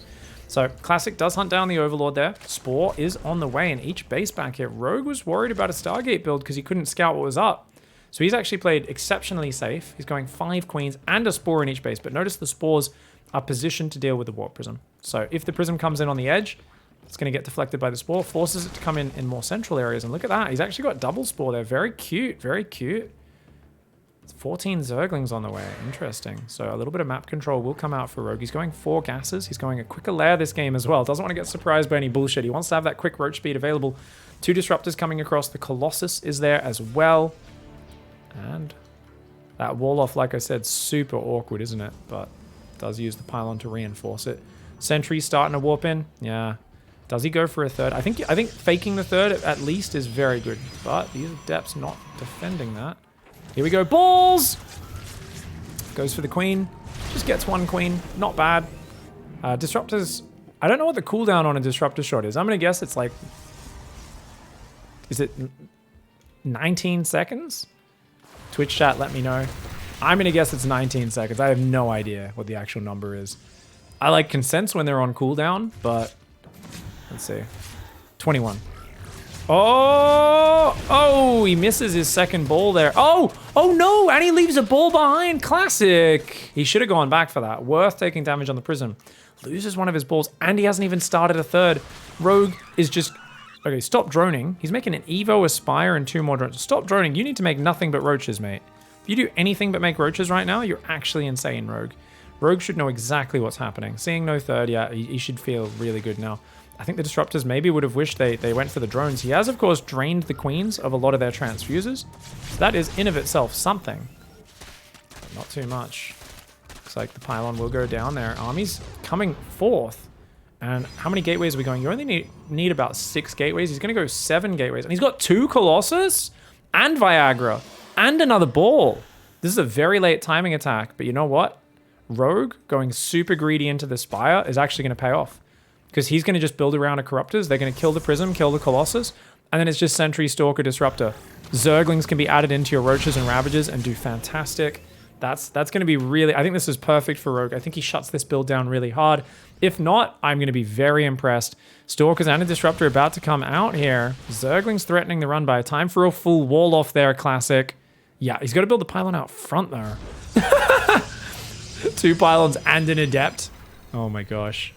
So Classic does hunt down the Overlord there. Spore is on the way in each base back here. Rogue was worried about a Stargate build because he couldn't scout what was up. So he's actually played exceptionally safe. He's going 5 Queens and a Spore in each base. But notice the Spores are positioned to deal with the Warp Prism. So if the Prism comes in on the edge, It's going to get deflected by the Spore. Forces it to come in more central areas. And look at that. He's actually got double Spore there. Very cute. Very cute. 14 Zerglings on the way. Interesting. So a little bit of map control will come out for Rogue. He's going 4 gases. He's going a quicker lair this game as well. Doesn't want to get surprised by any bullshit. He wants to have that quick roach speed available. 2 disruptors coming across. The Colossus is there as well. And that wall off, like I said, super awkward, isn't it? But does use the pylon to reinforce it. Sentry's starting to warp in. Yeah. Does he go for a third? I think faking the third at least is very good. But these Adepts not defending that. Here we go. Balls! Goes for the queen. Just gets 1 queen. Not bad. Disruptors. I don't know what the cooldown on a disruptor shot is. I'm going to guess it's like... Is it 19 seconds? Twitch chat, let me know. I'm going to guess it's 19 seconds. I have no idea what the actual number is. I like consents when they're on cooldown, but... Let's see. 21. Oh, he misses his second ball there. Oh no, and he leaves a ball behind. Classic. He should have gone back for that. Worth taking damage on the Prism. Loses one of his balls, and he hasn't even started a third. Rogue is just... Okay, stop droning. He's making an Evo, Aspire, and 2 more drones. Stop droning. You need to make nothing but roaches, mate. If you do anything but make roaches right now, you're actually insane, Rogue. Rogue should know exactly what's happening. Seeing no third, yeah, he should feel really good now. I think the Disruptors maybe would have wished they went for the drones. He has, of course, drained the queens of a lot of their transfusers. So that is, in of itself, something. But not too much. Looks like the pylon will go down there. Army's coming forth. And how many gateways are we going? You only need about 6 gateways. He's going to go 7 gateways. And he's got 2 Colossus and Viagra and another ball. This is a very late timing attack. But you know what? Rogue going super greedy into the Spire is actually going to pay off. Because he's going to just build around a Corruptors. They're going to kill the Prism, kill the Colossus, and then it's just Sentry, Stalker, Disruptor. Zerglings can be added into your Roaches and Ravages and do fantastic. That's going to be really... I think this is perfect for Rogue. I think he shuts this build down really hard. If not, I'm going to be very impressed. Stalkers and a Disruptor about to come out here. Zerglings threatening the run by. Time for a full wall off there, classic. Yeah, he's got to build the pylon out front there. 2 pylons and an Adept. Oh my gosh.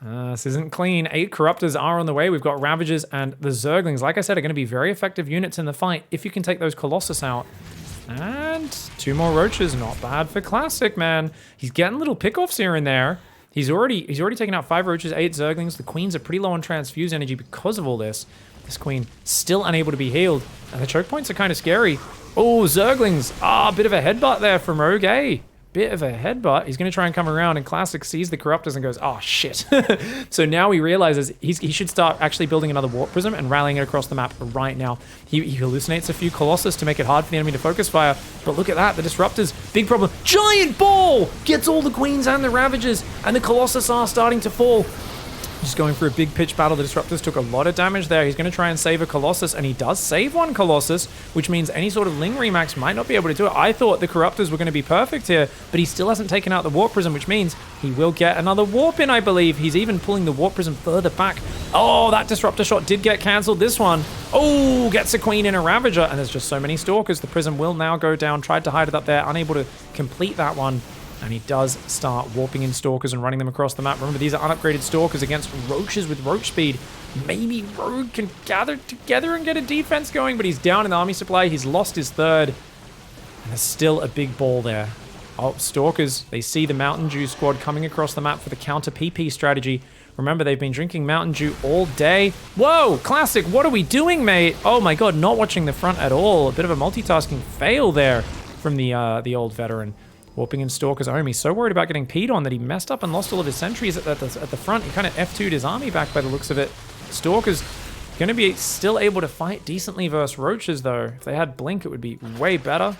This isn't clean. 8 Corruptors are on the way. We've got Ravagers and the Zerglings. Like I said, are going to be very effective units in the fight if you can take those Colossus out. And 2 more Roaches. Not bad for Classic, man. He's getting little pickoffs here and there. He's already taken out 5 Roaches, 8 Zerglings. The Queens are pretty low on transfuse energy because of all this. This Queen still unable to be healed. And the choke points are kind of scary. Oh, Zerglings. A bit of a headbutt there from Rogue, eh? Bit of a headbutt. He's going to try and come around, and Classic sees the Corruptors and goes, oh, shit. So now he realizes he should start actually building another Warp Prism and rallying it across the map right now. He hallucinates a few Colossus to make it hard for the enemy to focus fire. But look at that. The Disruptors, big problem. Giant ball gets all the Queens and the Ravagers, and the Colossus are starting to fall. Just going for a big pitch battle. The Disruptors took a lot of damage there. He's going to try and save a Colossus, and he does save one Colossus, which means any sort of Ling Remax might not be able to do it. I thought the Corruptors were going to be perfect here, but he still hasn't taken out the Warp Prism, which means he will get another Warp in, I believe. He's even pulling the Warp Prism further back. Oh, that Disruptor shot did get cancelled. This one, oh, gets a Queen and a Ravager, and there's just so many Stalkers. The Prism will now go down. Tried to hide it up there, unable to complete that one. And he does start warping in Stalkers and running them across the map. Remember, these are unupgraded Stalkers against Roaches with Roach speed. Maybe Rogue can gather together and get a defense going, but he's down in the army supply. He's lost his third. And there's still a big ball there. Oh, Stalkers, they see the Mountain Dew squad coming across the map for the counter PP strategy. Remember, they've been drinking Mountain Dew all day. Whoa, Classic, what are we doing, mate? Oh my god, not watching the front at all. A bit of a multitasking fail there from the old veteran. Warping in Stalker's home. He's so worried about getting peed on that he messed up and lost all of his sentries at the front. He kind of F2'd his army back by the looks of it. Stalker's going to be still able to fight decently versus Roaches, though. If they had Blink, it would be way better.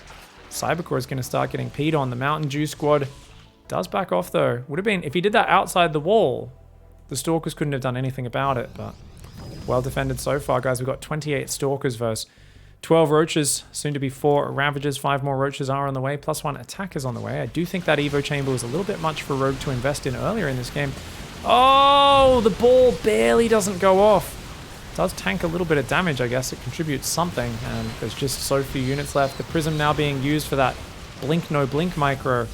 Cybercore is going to start getting peed on. The Mountain Dew squad does back off, though. Would have been, if he did that outside the wall, the Stalkers couldn't have done anything about it, but well defended so far, guys. We've got 28 Stalkers versus 12 Roaches, soon to be 4 Ravagers. 5 more Roaches are on the way, plus 1 attack is on the way. I do think that Evo Chamber was a little bit much for Rogue to invest in earlier in this game. Oh, the ball barely doesn't go off. Does tank a little bit of damage, I guess. It contributes something, and there's just so few units left. The Prism now being used for that blink, no blink micro.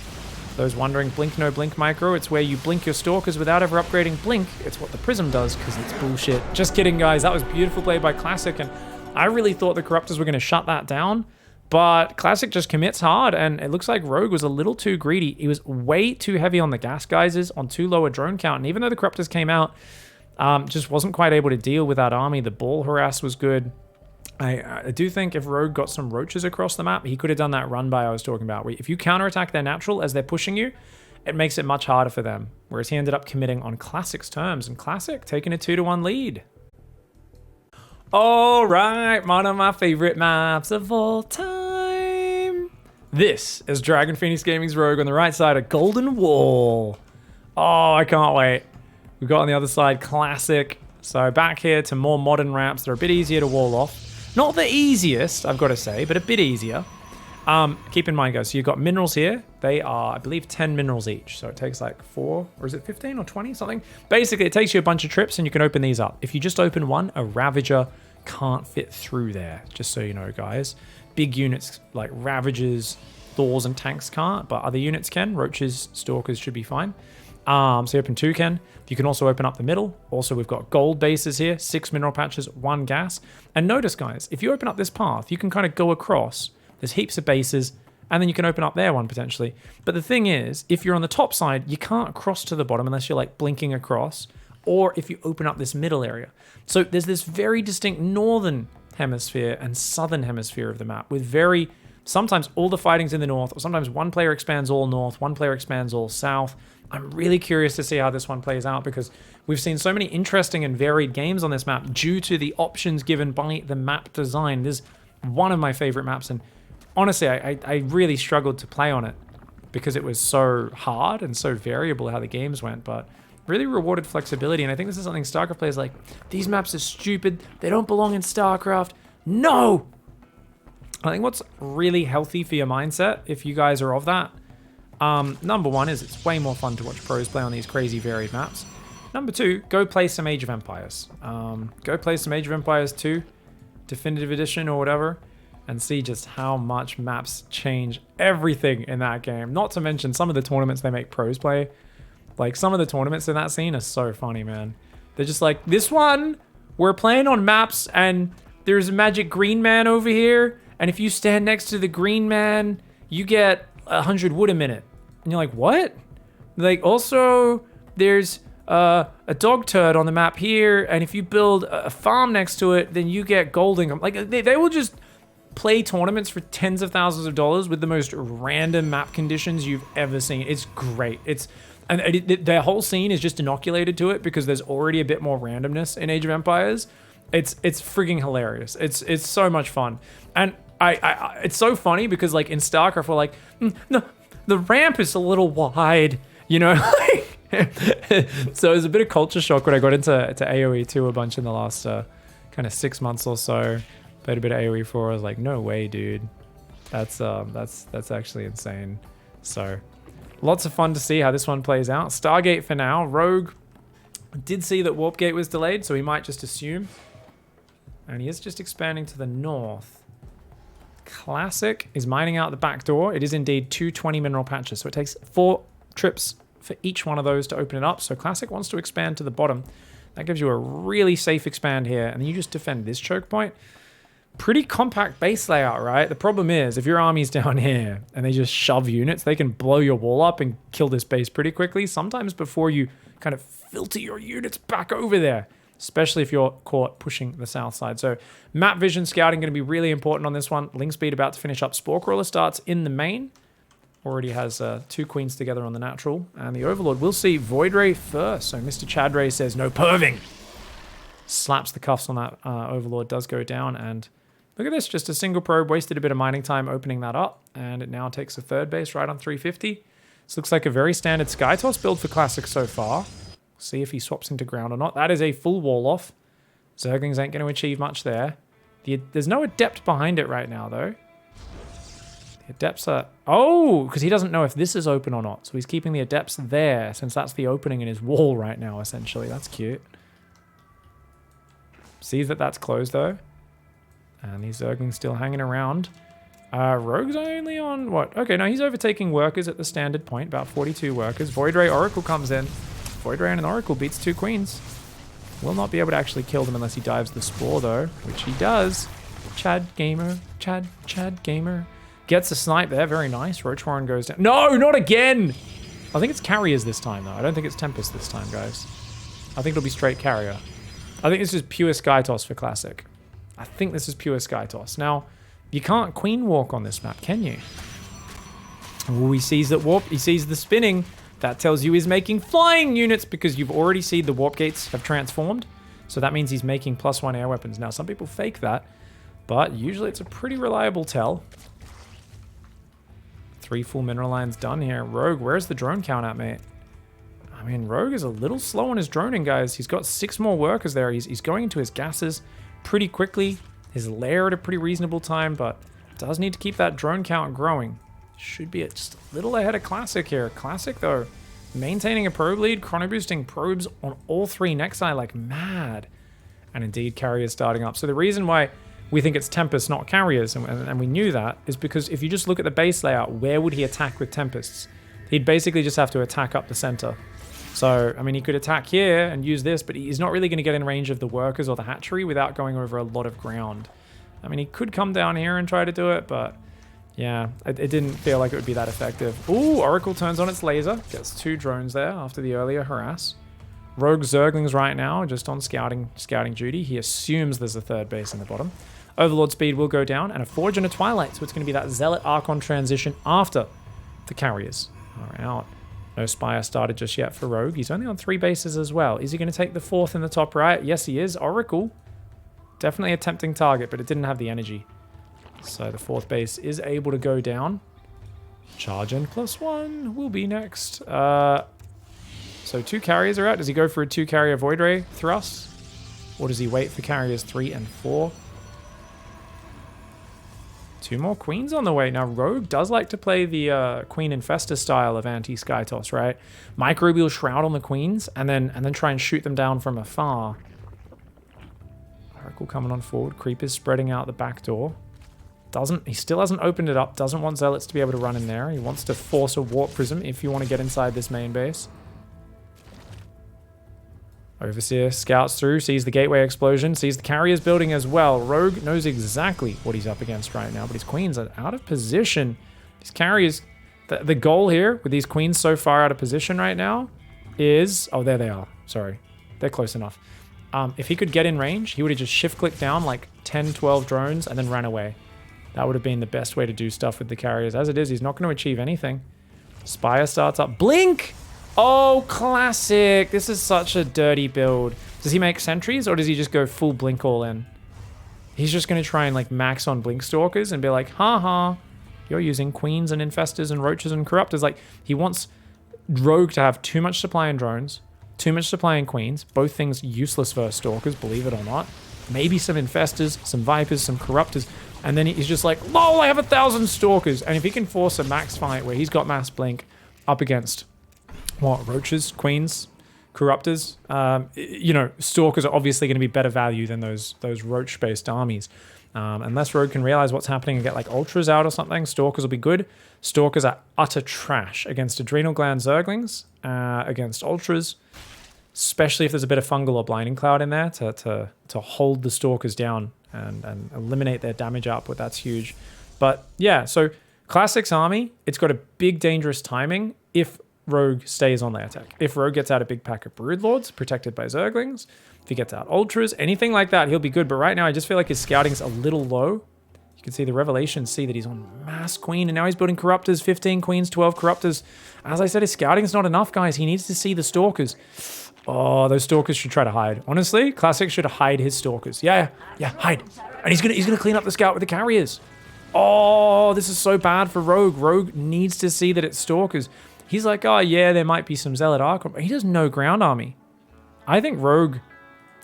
those wondering, blink no blink micro, it's where you blink your stalkers without ever upgrading blink. It's what the prism does because it's bullshit. Just kidding, guys. That was beautiful play by Classic, and I really thought the Corruptors were going to shut that down, but Classic just commits hard, and it looks like Rogue was a little too greedy. He was way too heavy on the gas geysers, on too low a drone count, and even though the Corruptors came out, just wasn't quite able to deal with that army. The ball harass was good. I do think if Rogue got some roaches across the map, he could have done that run by I was talking about. If you counterattack their natural as they're pushing you, it makes it much harder for them. Whereas he ended up committing on Classic's terms, and Classic taking a 2-1 lead. All right, one of my favorite maps of all time. This is Dragon Phoenix Gaming's Rogue on the right side of Golden Wall. Oh, I can't wait. We've got on the other side Classic. So back here to more modern maps. They're a bit easier to wall off. Not the easiest, I've got to say, but a bit easier. Keep in mind, guys, so you've got minerals here. They are, I believe, 10 minerals each. So it takes like 4, or is it 15 or 20 something? Basically, it takes you a bunch of trips and you can open these up. If you just open one, a Ravager can't fit through there, just so you know, guys. Big units like Ravagers, Thors, and tanks can't, but other units can. Roaches, Stalkers should be fine. So you open 2 can. You can also open up the middle. Also, we've got gold bases here, 6 mineral patches, 1 gas. And notice, guys, if you open up this path, you can kind of go across. There's heaps of bases, and then you can open up there one potentially. But the thing is, if you're on the top side, you can't cross to the bottom unless you're like blinking across, or if you open up this middle area. So there's this very distinct northern hemisphere and southern hemisphere of the map with very, sometimes all the fighting's in the north, or sometimes one player expands all north, one player expands all south. I'm really curious to see how this one plays out because we've seen so many interesting and varied games on this map due to the options given by the map design. This is one of my favorite maps, and honestly, I really struggled to play on it because it was so hard and so variable how the games went, but really rewarded flexibility. And I think this is something StarCraft players like, these maps are stupid, they don't belong in StarCraft. No! I think what's really healthy for your mindset, if you guys are of that, number one is it's way more fun to watch pros play on these crazy varied maps. Number two, go play some Age of Empires. Go play some Age of Empires 2, Definitive Edition or whatever, and see just how much maps change everything in that game. Not to mention some of the tournaments they make pros play. Like some of the tournaments in that scene are so funny, man. They're just like, this one, we're playing on maps and there's a magic green man over here. And if you stand next to the green man, you get 100 wood a minute. And you're like, what? Like, also, there's a dog turd on the map here. And if you build a farm next to it, then you get gold income. Like, they will just play tournaments for tens of thousands of dollars with the most random map conditions you've ever seen. It's great. And their whole scene is just inoculated to it because there's already a bit more randomness in Age of Empires. It's frigging hilarious. It's so much fun. And it's so funny because like in StarCraft we're like, no, the ramp is a little wide, you know? So it was a bit of culture shock when I got into AoE 2 a bunch in the last kind of 6 months or so. Played a bit of AoE 4. I was like, no way, dude. That's actually insane. So lots of fun to see how this one plays out. Stargate for now. Rogue did see that Warp Gate was delayed, so he might just assume. And he is just expanding to the north. Classic is mining out the back door. It is indeed 220 mineral patches, so it takes 4 trips for each one of those to open it up. So Classic wants to expand to the bottom. That gives you a really safe expand here, and then you just defend this choke point. Pretty compact base layout, right? The problem is, if your army's down here and they just shove units, they can blow your wall up and kill this base pretty quickly, sometimes before you kind of filter your units back over there, especially if you're caught pushing the south side. So map vision scouting going to be really important on this one. Link speed about to finish up. Spore Crawler starts in the main. Already has 2 queens together on the natural. And the Overlord will see Void Ray first. So Mr. Chadray says, no perving. Slaps the cuffs on that Overlord, does go down. And look at this, just a single probe, wasted a bit of mining time opening that up. And it now takes a third base right on 350. This looks like a very standard Skytoss build for Classic so far. See if he swaps into ground or not. That is a full wall off. Zerglings ain't going to achieve much there. There's no Adept behind it right now, though. The Adepts are... Oh, because he doesn't know if this is open or not. So he's keeping the Adepts there, since that's the opening in his wall right now, essentially. That's cute. Sees that that's closed, though. And these Zerglings still hanging around. Rogue's only on what? Okay, no, he's overtaking workers at the standard point, about 42 workers. Void Ray Oracle comes in. Void Ray and an Oracle beats 2 queens. Will not be able to actually kill them unless he dives the Spore though, which he does. Chad Gamer. Gets a snipe there, very nice. Roach Warren goes down. No, not again! I think it's carriers this time though. I don't think it's Tempest this time, guys. I think it'll be straight carrier. I think this is pure Sky Toss for Classic. I think this is pure Sky Toss. Now, you can't Queen Walk on this map, can you? Oh, he sees that warp. He sees the spinning. That tells you he's making flying units because you've already seen the warp gates have transformed. So that means he's making +1 air weapons. Now, some people fake that, but usually it's a pretty reliable tell. 3 full mineral lines done here. Rogue, where's the drone count at, mate? I mean, Rogue is a little slow on his droning, guys. He's got 6 more workers there. He's going into his gases pretty quickly. His lair at a pretty reasonable time, but does need to keep that drone count growing. Should be just a little ahead of Classic here. Classic, though, maintaining a probe lead, chrono boosting probes on all 3 Nexi like mad. And indeed, carriers starting up. So the reason why we think it's Tempest, not carriers, and we knew that, is because if you just look at the base layout, where would he attack with Tempests? He'd basically just have to attack up the center. So, I mean, he could attack here and use this, but he's not really going to get in range of the workers or the hatchery without going over a lot of ground. I mean, he could come down here and try to do it, but yeah, it didn't feel like it would be that effective. Ooh, Oracle turns on its laser. Gets 2 drones there after the earlier harass. Rogue Zerglings right now, just on scouting duty. He assumes there's a 3rd base in the bottom. Overlord speed will go down, and a Forge and a Twilight, so it's going to be that Zealot Archon transition after the carriers are out. No Spire started just yet for Rogue. He's only on 3 bases as well. Is he going to take the 4th in the top right? Yes, he is. Oracle. Definitely a tempting target, but it didn't have the energy. So the 4th base is able to go down. Charge in +1 will be next. So 2 carriers are out. Does he go for a 2 carrier Void Ray thrust? Or does he wait for carriers 3 and 4? 2 more queens on the way. Now, Rogue does like to play the Queen Infestor style of anti-Sky Toss, right? Microbial Shroud on the queens, and then try and shoot them down from afar. Oracle coming on forward. Creepers spreading out the back door. He still hasn't opened it up. Doesn't want Zealots to be able to run in there. He wants to force a Warp Prism if you want to get inside this main base. Overseer scouts through, sees the gateway explosion, sees the carriers building as well. Rogue knows exactly what he's up against right now, but his queens are out of position. These carriers, the goal here with these queens so far out of position right now is... Oh, there they are. Sorry. They're close enough. If he could get in range, he would have just shift-clicked down like 10, 12 drones and then ran away. That would have been the best way to do stuff with the carriers. As it is, he's not going to achieve anything. Spire starts up. Blink! Oh, Classic. This is such a dirty build. Does he make sentries or does he just go full blink all in? He's just going to try and like max on blink stalkers and be like, haha, you're using queens and infestors and roaches and corruptors. Like, he wants Rogue to have too much supply in drones, too much supply in queens, both things useless versus stalkers, believe it or not. Maybe some infestors, some vipers, some corruptors, and then he's just like, lol, I have 1,000 stalkers. And if he can force a max fight where he's got mass blink up against what, roaches, queens, corruptors, you know, stalkers are obviously going to be better value than those roach-based armies. Unless Rogue can realize what's happening and get like ultras out or something, stalkers will be good. Stalkers are utter trash against adrenal gland zerglings, against ultras, especially if there's a bit of fungal or blinding cloud in there to hold the stalkers down and eliminate their damage output. That's huge. But yeah, so Classic's army, it's got a big dangerous timing if Rogue stays on the attack. If Rogue gets out a big pack of Broodlords protected by Zerglings, if he gets out Ultras, anything like that, he'll be good. But right now, I just feel like his scouting's a little low. You can see the Revelations see that he's on Mass Queen, and now he's building Corruptors, 15 Queens, 12 Corruptors. As I said, his scouting's not enough, guys. He needs to see the Stalkers. Oh, those Stalkers should try to hide. Honestly, Classic should hide his Stalkers. Yeah, hide. And he's gonna clean up the scout with the carriers. Oh, this is so bad for Rogue. Rogue needs to see that it's Stalkers. He's like, oh yeah, there might be some Zealot Archon, but he does no ground army. I think Rogue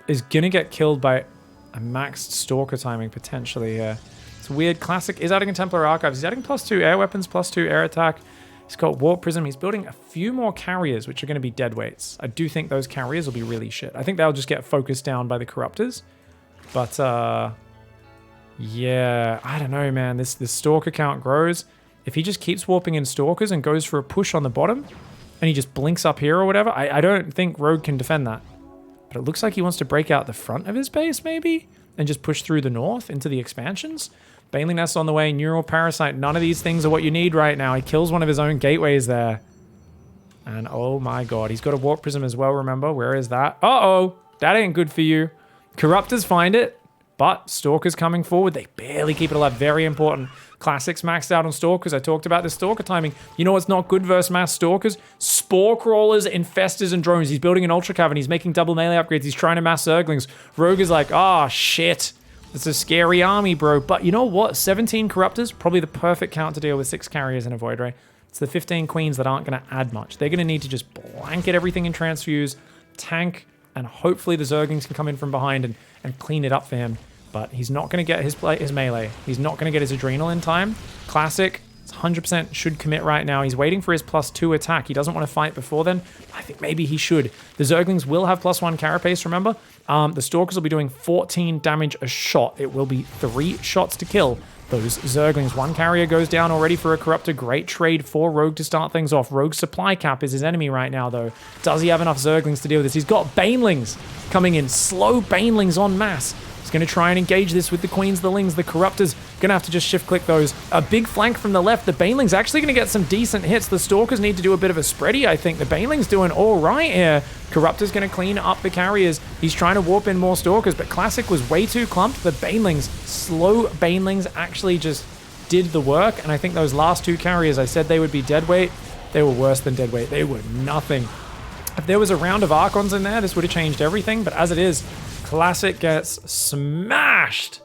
is gonna get killed by a maxed Stalker timing potentially here. It's weird. Classic is adding a Templar Archives. He's adding +2 air weapons, +2 air attack. He's got Warp Prism. He's building a few more carriers, which are going to be deadweights. I do think those carriers will be really shit. I think they'll just get focused down by the Corruptors. But Yeah, I don't know, man. This Stalker count grows. If he just keeps warping in Stalkers and goes for a push on the bottom, and he just blinks up here or whatever, I don't think Rogue can defend that. But it looks like he wants to break out the front of his base, maybe? And just push through the north into the expansions? Baneling Nest on the way, Neural Parasite. None of these things are what you need right now. He kills one of his own gateways there. And oh my god, he's got a Warp Prism as well, remember? Where is that? Uh-oh! That ain't good for you. Corruptors find it, but Stalkers coming forward. They barely keep it alive. Very important. Classics maxed out on Stalkers. I talked about the Stalker timing. You know what's not good versus mass Stalkers? Spore Crawlers, Infestors, and Drones. He's building an Ultra Cavern. He's making double melee upgrades. He's trying to mass Zerglings. Rogue is like, ah, shit. It's a scary army, bro. But you know what? 17 Corruptors, probably the perfect count to deal with 6 Carriers and a Void Ray. It's the 15 Queens that aren't going to add much. They're going to need to just blanket everything in Transfuse, tank, and hopefully the Zerglings can come in from behind and clean it up for him. But he's not going to get his melee. He's not going to get his Adrenal in time. Classic, 100% should commit right now. He's waiting for his +2 attack. He doesn't want to fight before then. I think maybe he should. The Zerglings will have +1 Carapace, remember? The Stalkers will be doing 14 damage a shot. It will be 3 shots to kill those Zerglings. 1 carrier goes down already for a Corruptor. Great trade for Rogue to start things off. Rogue's supply cap is his enemy right now, though. Does he have enough Zerglings to deal with this? He's got Banelings coming in. Slow Banelings en masse. He's going to try and engage this with the Queens, the Lings, the Corruptors. Going to have to just shift-click those. A big flank from the left. The Banelings actually going to get some decent hits. The Stalkers need to do a bit of a spready, I think. The Banelings doing all right here. Corruptor's going to clean up the carriers. He's trying to warp in more Stalkers, but Classic was way too clumped. The Banelings, slow Banelings, actually just did the work. And I think those last 2 carriers, I said they would be deadweight. They were worse than deadweight. They were nothing. If there was a round of Archons in there, this would have changed everything. But as it is, Classic gets smashed.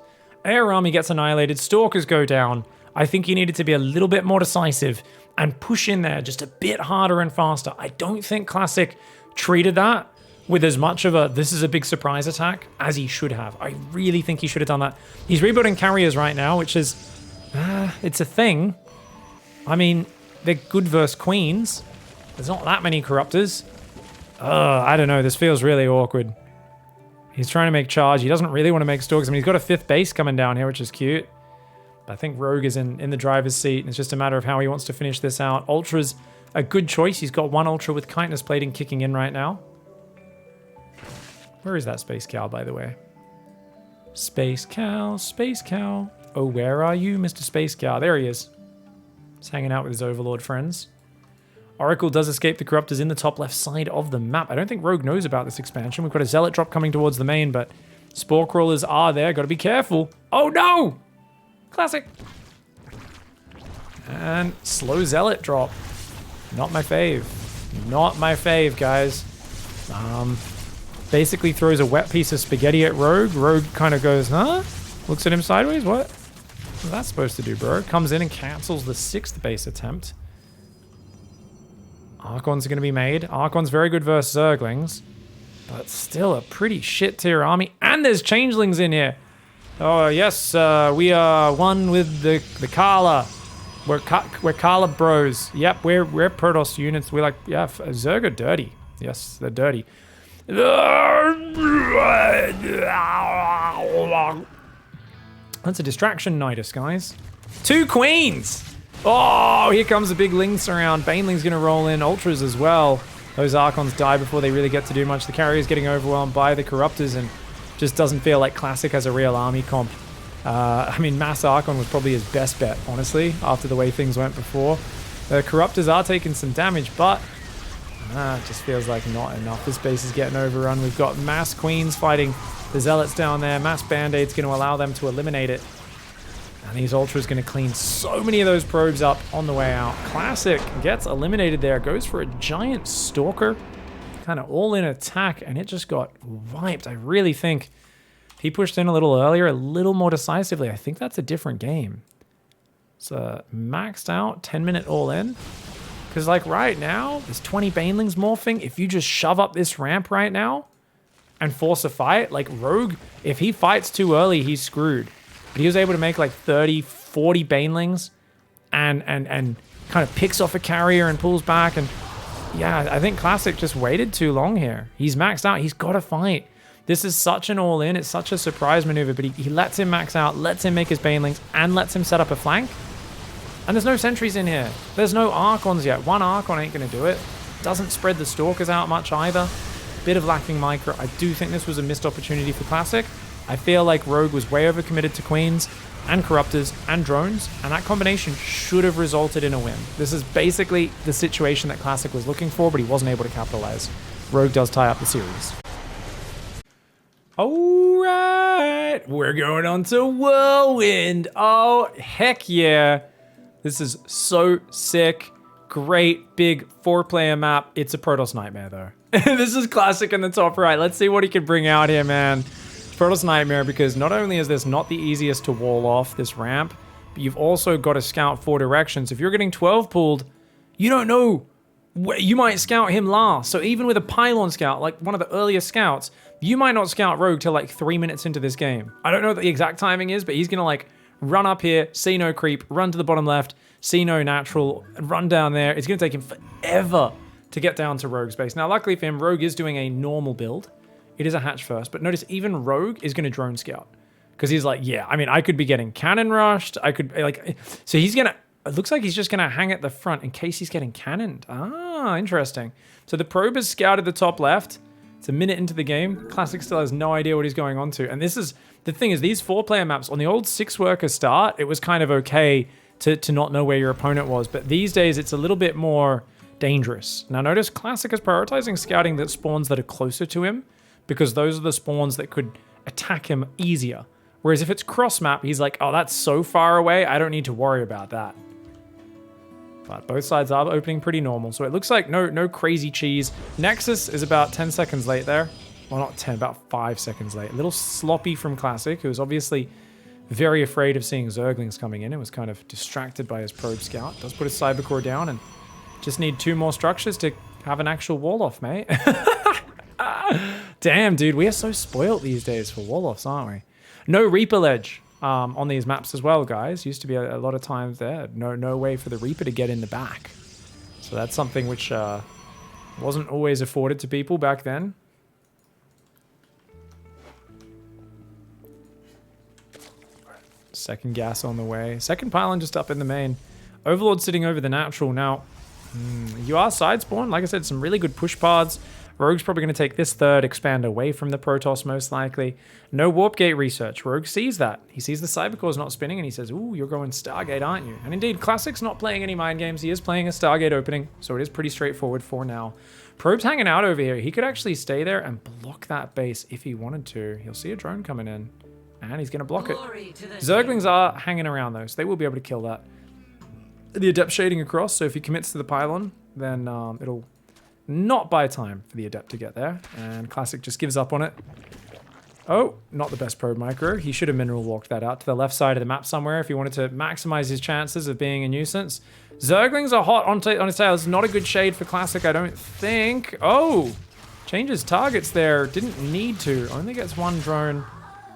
Air Army gets annihilated. Stalkers go down. I think he needed to be a little bit more decisive and push in there just a bit harder and faster. I don't think Classic treated that with as much of a this is a big surprise attack as he should have. I really think he should have done that. He's rebuilding carriers right now, which is it's a thing. I mean, they're good versus Queens. There's not that many Corruptors. I don't know. This feels really awkward. He's trying to make charge. He doesn't really want to make Stalkers. I mean, he's got a 5th base coming down here, which is cute. But I think Rogue is in the driver's seat, and it's just a matter of how he wants to finish this out. Ultra's a good choice. He's got 1 Ultra with Kindness Plating kicking in right now. Where is that Space Cow, by the way? Space Cow, Space Cow. Oh, where are you, Mr. Space Cow? There he is. He's hanging out with his Overlord friends. Oracle does escape the Corruptors in the top left side of the map. I don't think Rogue knows about this expansion. We've got a Zealot drop coming towards the main, but Spore Crawlers are there. Got to be careful. Oh, no! Classic. And slow Zealot drop. Not my fave. Not my fave, guys. Basically throws a wet piece of spaghetti at Rogue. Rogue kind of goes, huh? Looks at him sideways. What? What's that supposed to do, bro? Comes in and cancels the 6th base attempt. Archons are going to be made. Archon's very good versus Zerglings, but still a pretty shit tier army. And there's Changelings in here. Oh, yes, we are one with the Kala. We're Kala bros. Yep, we're Protoss units. We're like, yeah, Zerg are dirty. Yes, they're dirty. That's a distraction Nidus, guys. 2 Queens! Oh, here comes a big Ling surround. Baneling's going to roll in. Ultras as well. Those Archons die before they really get to do much. The carrier's getting overwhelmed by the Corruptors and just doesn't feel like Classic has a real army comp. I mean, Mass Archon was probably his best bet, honestly, after the way things went before. The Corruptors are taking some damage, but it just feels like not enough. This base is getting overrun. We've got Mass Queens fighting the Zealots down there. Mass Band-Aid's going to allow them to eliminate it. And these Ultras going to clean so many of those probes up on the way out. Classic gets eliminated there. Goes for a giant Stalker. Kind of all-in attack, and it just got wiped. I really think if he pushed in a little earlier, a little more decisively, I think that's a different game. It's a maxed out 10-minute all-in. Because, like, right now, there's 20 Banelings morphing. If you just shove up this ramp right now and force a fight, like, Rogue, if he fights too early, he's screwed. But he was able to make like 30, 40 Banelings and kind of picks off a carrier and pulls back. And yeah, I think Classic just waited too long here. He's maxed out. He's got to fight. This is such an all-in. It's such a surprise maneuver, but he lets him max out, lets him make his banelings, and lets him set up a flank. And there's no sentries in here. There's no Archons yet. One Archon ain't going to do it. Doesn't spread the Stalkers out much either. Bit of lacking micro. I do think this was a missed opportunity for Classic. I feel like Rogue was way overcommitted to Queens and Corruptors and Drones, and that combination should have resulted in a win. This is basically the situation that Classic was looking for, but he wasn't able to capitalize. Rogue does tie up the series. All right, we're going on to Whirlwind. Oh, heck yeah. This is so sick. Great big 4-player map. It's a Protoss nightmare though. This is Classic in the top right. Let's see what he can bring out here, man. Protoss nightmare, because not only is this not the easiest to wall off this ramp, but you've also got to scout 4 directions. If you're getting 12 pulled, you don't know. You might scout him last. So even with a pylon scout, like one of the earliest scouts, you might not scout Rogue till like 3 minutes into this game. I don't know what the exact timing is, but he's gonna like run up here, see no creep, run to the bottom left, see no natural, run down there. It's gonna take him forever to get down to Rogue's base. Now, luckily for him, Rogue is doing a normal build. It is a hatch first, but notice even Rogue is gonna drone scout. Because he's like, yeah, I mean, I could be getting cannon rushed. I could like, so he's gonna, it looks like he's just gonna hang at the front in case he's getting cannoned. Ah, interesting. So the probe has scouted the top left. It's a minute into the game. Classic still has no idea what he's going on to. And this is, the thing is, these 4-player maps, on the old 6-worker start, it was kind of okay to not know where your opponent was. But these days, it's a little bit more dangerous. Now notice Classic is prioritizing scouting the spawns that are closer to him, because those are the spawns that could attack him easier. Whereas if it's cross map, he's like, oh, that's so far away, I don't need to worry about that. But both sides are opening pretty normal, so it looks like no crazy cheese. Nexus is about 10 seconds late there. Well, not 10, about 5 seconds late. A little sloppy from Classic, who was obviously very afraid of seeing Zerglings coming in. It was kind of distracted by his probe scout. Does put his Cybercore down, and just need 2 more structures to have an actual wall-off, mate. Damn, dude, we are so spoiled these days for wall-offs, aren't we? No Reaper ledge on these maps as well, guys. Used to be a lot of times there. No way for the Reaper to get in the back. So that's something which wasn't always afforded to people back then. Second gas on the way. Second pylon just up in the main. Overlord sitting over the natural. Now, you are side spawn. Like I said, some really good push pods. Rogue's probably going to take this third, expand away from the Protoss most likely. No warp gate research. Rogue sees that. He sees the Cybercore's not spinning and he says, ooh, you're going Stargate, aren't you? And indeed, Classic's not playing any mind games. He is playing a Stargate opening, so it is pretty straightforward for now. Probe's hanging out over here. He could actually stay there and block that base if he wanted to. He'll see a drone coming in and he's going to block it. Zerglings are hanging around though, so they will be able to kill that. The Adept shading across, so if he commits to the pylon, then it'll not buy time for the Adept to get there. And Classic just gives up on it. Oh, not the best probe micro. He should have mineral walked that out to the left side of the map somewhere if he wanted to maximize his chances of being a nuisance. Zerglings are hot on his tail. It's not a good shade for Classic, I don't think. Oh, changes targets there. Didn't need to. Only gets 1 drone.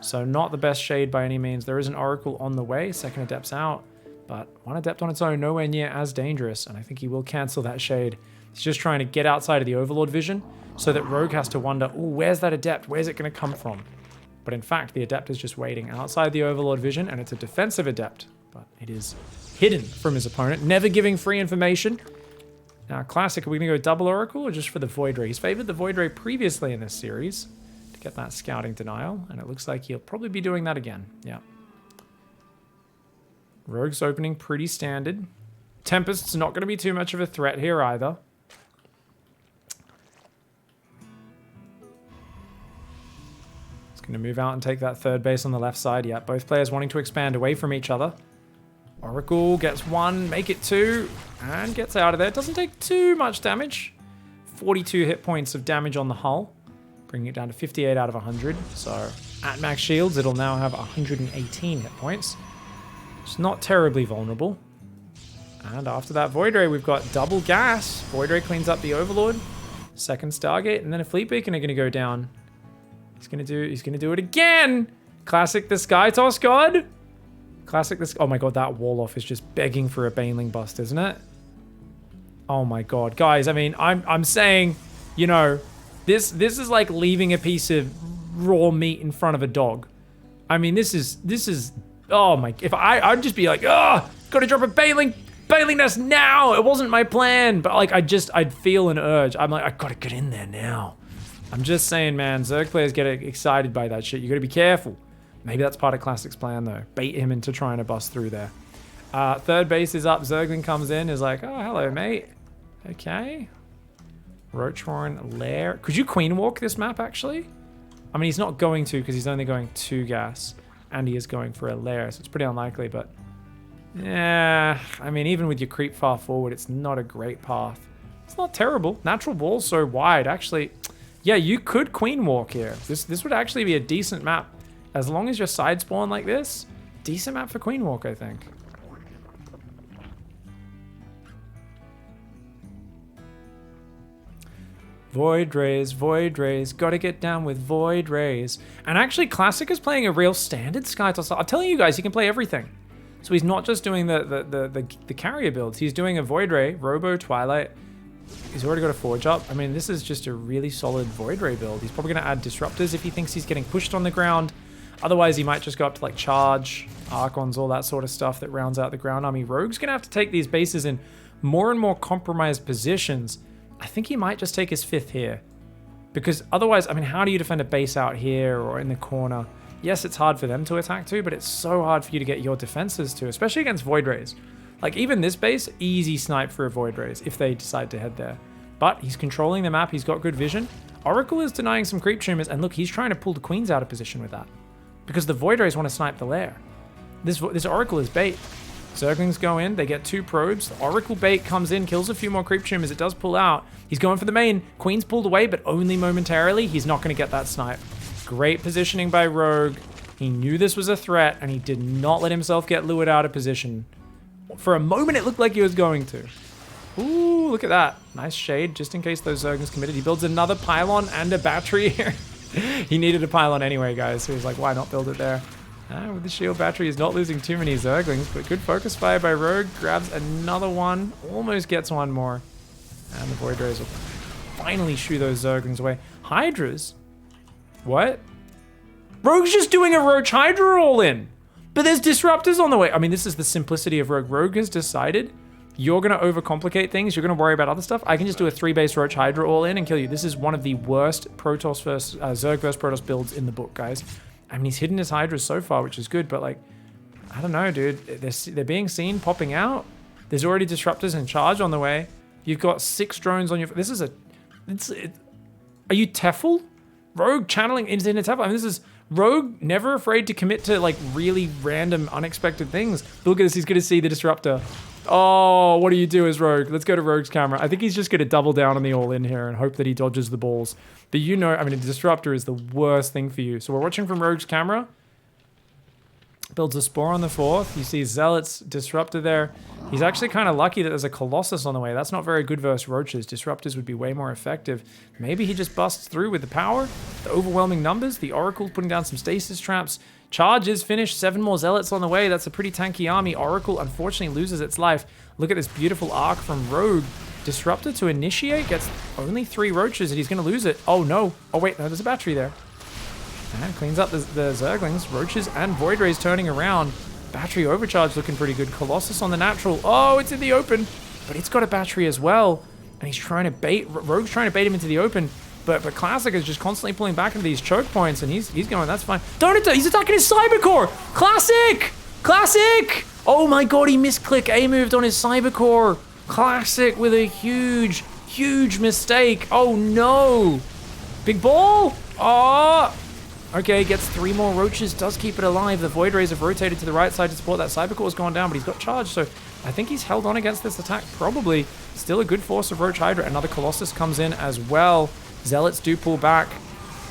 So not the best shade by any means. There is an Oracle on the way. Second Adept's out. But 1 Adept on its own, nowhere near as dangerous. And I think he will cancel that shade. He's just trying to get outside of the Overlord vision so that Rogue has to wonder, oh, where's that Adept? Where's it going to come from? But in fact, the Adept is just waiting outside the Overlord vision, and it's a defensive Adept. But it is hidden from his opponent, never giving free information. Now, Classic, are we going to go double Oracle or just for the Void Ray? He's favored the Void Ray previously in this series to get that scouting denial, and it looks like he'll probably be doing that again. Yeah. Rogue's opening pretty standard. Tempest's not going to be too much of a threat here either. Going to move out and take that third base on the left side. Yeah, both players wanting to expand away from each other. Oracle gets 1, make it 2, and gets out of there. Doesn't take too much damage. 42 hit points of damage on the hull, bringing it down to 58 out of 100. So at max shields, it'll now have 118 hit points. It's not terribly vulnerable. And after that Void Ray, we've got double gas. Void Ray cleans up the Overlord. Second Stargate, and then a Fleet Beacon are going to go down. He's gonna do it again. Classic the Sky Toss God. Classic this. Oh my god, that wall off is just begging for a Baneling bust, isn't it? Oh my god, guys. I mean, I'm saying, you know, this is like leaving a piece of raw meat in front of a dog. I mean, this is, oh my, if I'd just be like, oh, gotta drop a baling nest now. It wasn't my plan, but like, I'd feel an urge. I'm like, I gotta get in there now. I'm just saying, man, Zerg players get excited by that shit. You gotta be careful. Maybe that's part of Classic's plan though. Bait him into trying to bust through there. Third base is up. Zergling comes in, is like, oh, hello, mate. Okay. Roachhorn, Lair. Could you queen walk this map, actually? I mean, he's not going to because he's only going 2 gas. And he is going for a Lair, so it's pretty unlikely, but... yeah, I mean, even with your creep far forward, it's not a great path. It's not terrible. Natural wall's so wide, actually. Yeah, you could queen walk here. This would actually be a decent map. As long as you're side spawn like this, decent map for queen walk, I think. Void Rays, gotta get down with Void Rays. And actually, Classic is playing a real standard Skytoss. I'm telling you guys, he can play everything. So he's not just doing the carrier builds. He's doing a Void Ray, Robo, Twilight. He's already got a Forge up. I mean, this is just a really solid Void Ray build. He's probably gonna add Disruptors if he thinks he's getting pushed on the ground. Otherwise, he might just go up to like Charge, Archons, all that sort of stuff that rounds out the ground army. Rogue's gonna have to take these bases in more and more compromised positions. I think he might just take his 5th here. Because otherwise, I mean, how do you defend a base out here or in the corner? Yes, it's hard for them to attack to, but it's so hard for you to get your defenses to, especially against Void Rays. Like, even this base, easy snipe for a Void Rays if they decide to head there. But he's controlling the map, he's got good vision. Oracle is denying some creep tumors, and look, he's trying to pull the queens out of position with that. Because the Void Rays want to snipe the lair. This Oracle is bait. Zerglings go in, they get 2 probes. The Oracle bait comes in, kills a few more creep tumors. It does pull out. He's going for the main. Queen's pulled away, but only momentarily. He's not going to get that snipe. Great positioning by Rogue. He knew this was a threat, and he did not let himself get lured out of position. For a moment, it looked like he was going to. Ooh, look at that. Nice shade, just in case those Zerglings committed. He builds another pylon and a battery here. He needed a pylon anyway, guys, so he's like, why not build it there? With the shield battery, he's not losing too many Zerglings, but good focus fire by Rogue. Grabs another one, almost gets one more. And the Void Rays will finally shoo those Zerglings away. Hydras? What? Rogue's just doing a Roach Hydra all in. But there's Disruptors on the way. I mean, this is the simplicity of Rogue. Rogue has decided you're going to overcomplicate things. You're going to worry about other stuff. I can just do a 3-base Roach Hydra all in and kill you. This is one of the worst Protoss versus Zerg versus Protoss builds in the book, guys. I mean, he's hidden his Hydras so far, which is good, but like, I don't know, dude. They're being seen popping out. There's already Disruptors in charge on the way. You've got 6 drones on your... This is a... Are you Tefl? Rogue channeling into Tefl. I mean, this is... Rogue never afraid to commit to like really random, unexpected things. Look at this, he's gonna see the Disruptor. Oh, what do you do as Rogue? Let's go to Rogue's camera. I think he's just gonna double down on the all-in here and hope that he dodges the balls. But you know, I mean, a Disruptor is the worst thing for you. So we're watching from Rogue's camera. Builds a Spore on the 4th. You see Zealot's Disruptor there. He's actually kind of lucky that there's a Colossus on the way. That's not very good versus Roaches. Disruptors would be way more effective. Maybe he just busts through with the power, the overwhelming numbers. The Oracle putting down some stasis traps. Charge is finished. 7 more Zealots on the way. That's a pretty tanky army. Oracle unfortunately loses its life. Look at this beautiful arc from Rogue. Disruptor to initiate gets only 3 Roaches and he's going to lose it. Oh no. Oh wait, no, there's a battery there. And cleans up the Zerglings. Roaches and Void Rays turning around. Battery overcharge looking pretty good. Colossus on the natural. Oh, it's in the open. But it's got a battery as well. And he's trying to bait... Rogue's trying to bait him into the open. But Classic is just constantly pulling back into these choke points. And he's going, that's fine. Don't attack! He's attacking his Cybercore! Classic! Classic! Oh my god, he misclick A-moved on his Cybercore. Classic with a huge, huge mistake. Oh no! Big ball! Oh! Okay, gets 3 more Roaches, does keep it alive. The Void Rays have rotated to the right side to support that. Cybercore's gone down, but he's got charge, so I think he's held on against this attack, probably. Still a good force of Roach Hydra. Another Colossus comes in as well. Zealots do pull back.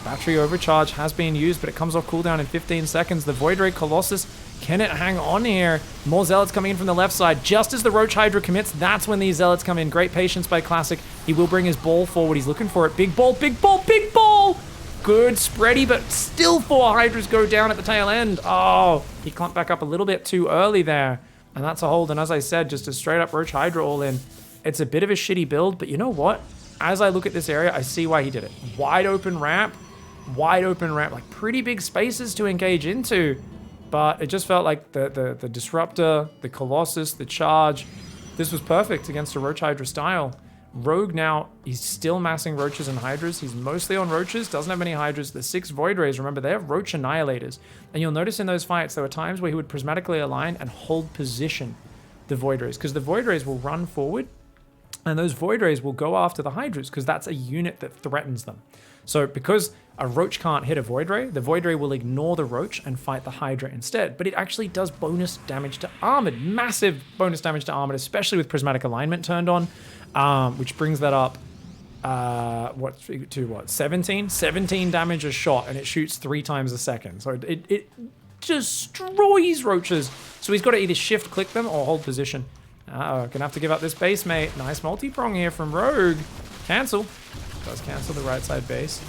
Battery overcharge has been used, but it comes off cooldown in 15 seconds. The Void Ray Colossus, can it hang on here? More Zealots coming in from the left side. Just as the Roach Hydra commits, that's when these Zealots come in. Great patience by Classic. He will bring his ball forward. He's looking for it. Big ball, big ball, big ball! Good spready, but still 4 Hydras go down at the tail end. Oh, he clumped back up a little bit too early there. And that's a hold. And as I said, just a straight up Roach Hydra all in. It's a bit of a shitty build, but you know what? As I look at this area, I see why he did it. Wide open ramp. wide open ramp, like pretty big spaces to engage into. But it just felt like the Disruptor, the Colossus, the Charge, this was perfect against a Roach Hydra style. Rogue now, he's still massing Roaches and Hydras. He's mostly on Roaches, doesn't have any Hydras. The 6 Void Rays, remember, they have Roach Annihilators. And you'll notice in those fights, there were times where he would prismatically align and hold position the Void Rays, because the Void Rays will run forward, and those Void Rays will go after the Hydras, because that's a unit that threatens them. So because a Roach can't hit a Void Ray, the Void Ray will ignore the Roach and fight the Hydra instead. But it actually does bonus damage to Armored. Massive bonus damage to Armored, especially with Prismatic Alignment turned on, which brings that up, 17? 17 damage a shot, and it shoots 3 times a second. So it destroys Roaches. So he's got to either shift-click them or hold position. Gonna have to give up this base, mate. Nice multi-prong here from Rogue. Cancel. Does cancel the right side base.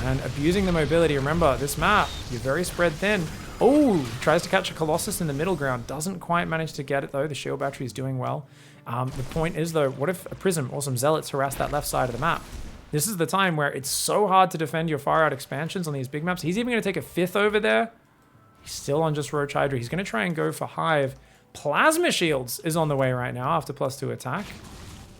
And abusing the mobility. Remember, this map, you're very spread thin. Oh, tries to catch a Colossus in the middle ground. Doesn't quite manage to get it, though. The shield battery is doing well. The point is, though, what if a Prism or some Zealots harass that left side of the map? This is the time where it's so hard to defend your far-out expansions on these big maps. He's even going to take a 5th over there. He's still on just Roach Hydra. He's going to try and go for Hive. Plasma Shields is on the way right now after +2 attack.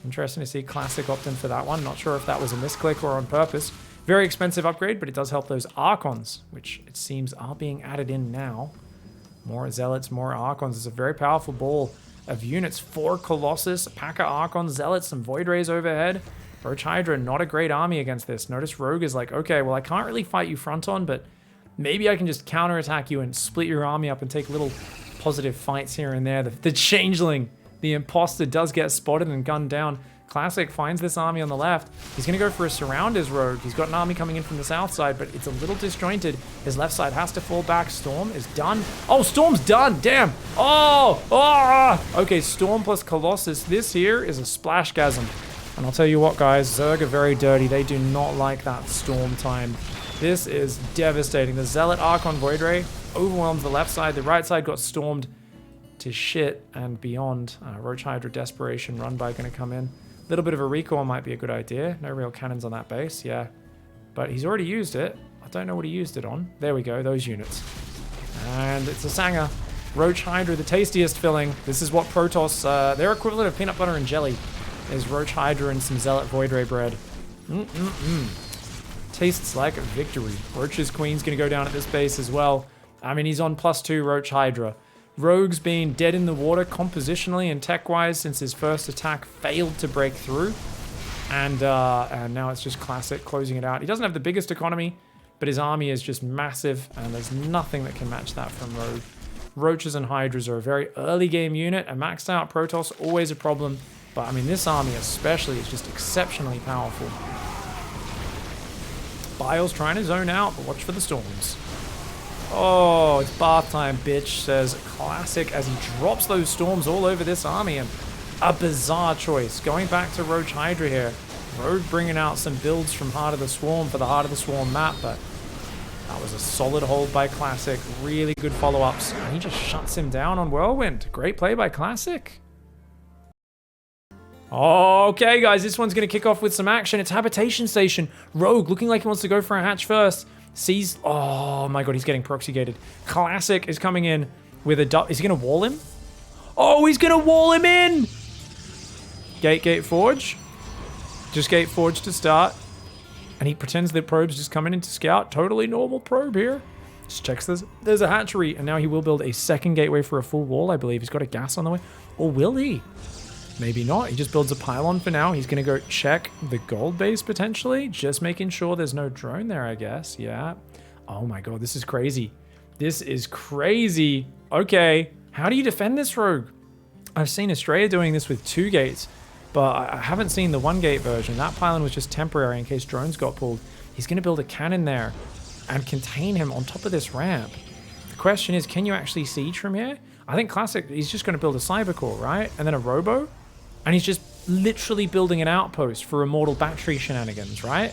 Interesting to see Classic opt in for that one. Not sure if that was a misclick or on purpose. Very expensive upgrade, but it does help those Archons, which it seems are being added in now. More Zealots, more Archons. It's a very powerful ball of units. 4 Colossus, a pack of Archons, Zealots, some Void Rays overhead. Roach Hydra, not a great army against this. Notice Rogue is like, okay, well, I can't really fight you front on, but maybe I can just counterattack you and split your army up and take little positive fights here and there. The Changeling, the Imposter, does get spotted and gunned down. Classic finds this army on the left. He's going to go for a surround as Rogue. He's got an army coming in from the south side, but it's a little disjointed. His left side has to fall back. Storm is done. Oh, Storm's done. Damn. Oh. Okay, Storm plus Colossus. This here is a splashgasm. And I'll tell you what, guys, Zerg are very dirty. They do not like that Storm time. This is devastating. The Zealot Archon Void Ray overwhelms the left side. The right side got stormed to shit and beyond. Roach Hydra Desperation run by going to come in. A little bit of a recall might be a good idea. No real cannons on that base, yeah. But he's already used it. I don't know what he used it on. There we go, those units. And it's a Sanger. Roach Hydra, the tastiest filling. This is what Protoss, their equivalent of peanut butter and jelly, is Roach Hydra and some Zealot Void Ray bread. Tastes like victory. Roach's Queen's going to go down at this base as well. I mean, he's on +2 Roach Hydra. Rogue's been dead in the water compositionally and tech-wise since his first attack failed to break through. And now it's just Classic closing it out. He doesn't have the biggest economy, but his army is just massive, and there's nothing that can match that from Rogue. Roaches and Hydras are a very early game unit. A maxed out Protoss, always a problem. But, I mean, this army especially is just exceptionally powerful. Bile's trying to zone out, but watch for the storms. Oh, it's bath time, bitch, says Classic as he drops those storms all over this army. And a bizarre choice. Going back to Roach Hydra here. Rogue bringing out some builds from Heart of the Swarm for the Heart of the Swarm map, but that was a solid hold by Classic. Really good follow-ups. And he just shuts him down on Whirlwind. Great play by Classic. Okay, guys, this one's going to kick off with some action. It's Habitation Station. Rogue looking like he wants to go for a hatch first. Sees, oh my god, he's getting proxy gated. Classic is coming in with a, is he going to wall him? Oh, he's going to wall him in! Gate Forge. Just Gate Forge to start. And he pretends that probe's just coming in to scout. Totally normal probe here. Just checks there's a hatchery. And now he will build a second gateway for a full wall, I believe. He's got a gas on the way. Or will he? Maybe not. He just builds a pylon for now. He's going to go check the gold base potentially. Just making sure there's no drone there, I guess. Yeah. Oh my god, this is crazy. This is crazy. Okay. How do you defend this, Rogue? I've seen Australia doing this with 2 gates, but I haven't seen the 1 gate version. That pylon was just temporary in case drones got pulled. He's going to build a cannon there and contain him on top of this ramp. The question is, can you actually siege from here? I think Classic, he's just going to build a cyber core, right? And then a robo. And he's just literally building an outpost for Immortal Battery shenanigans, right?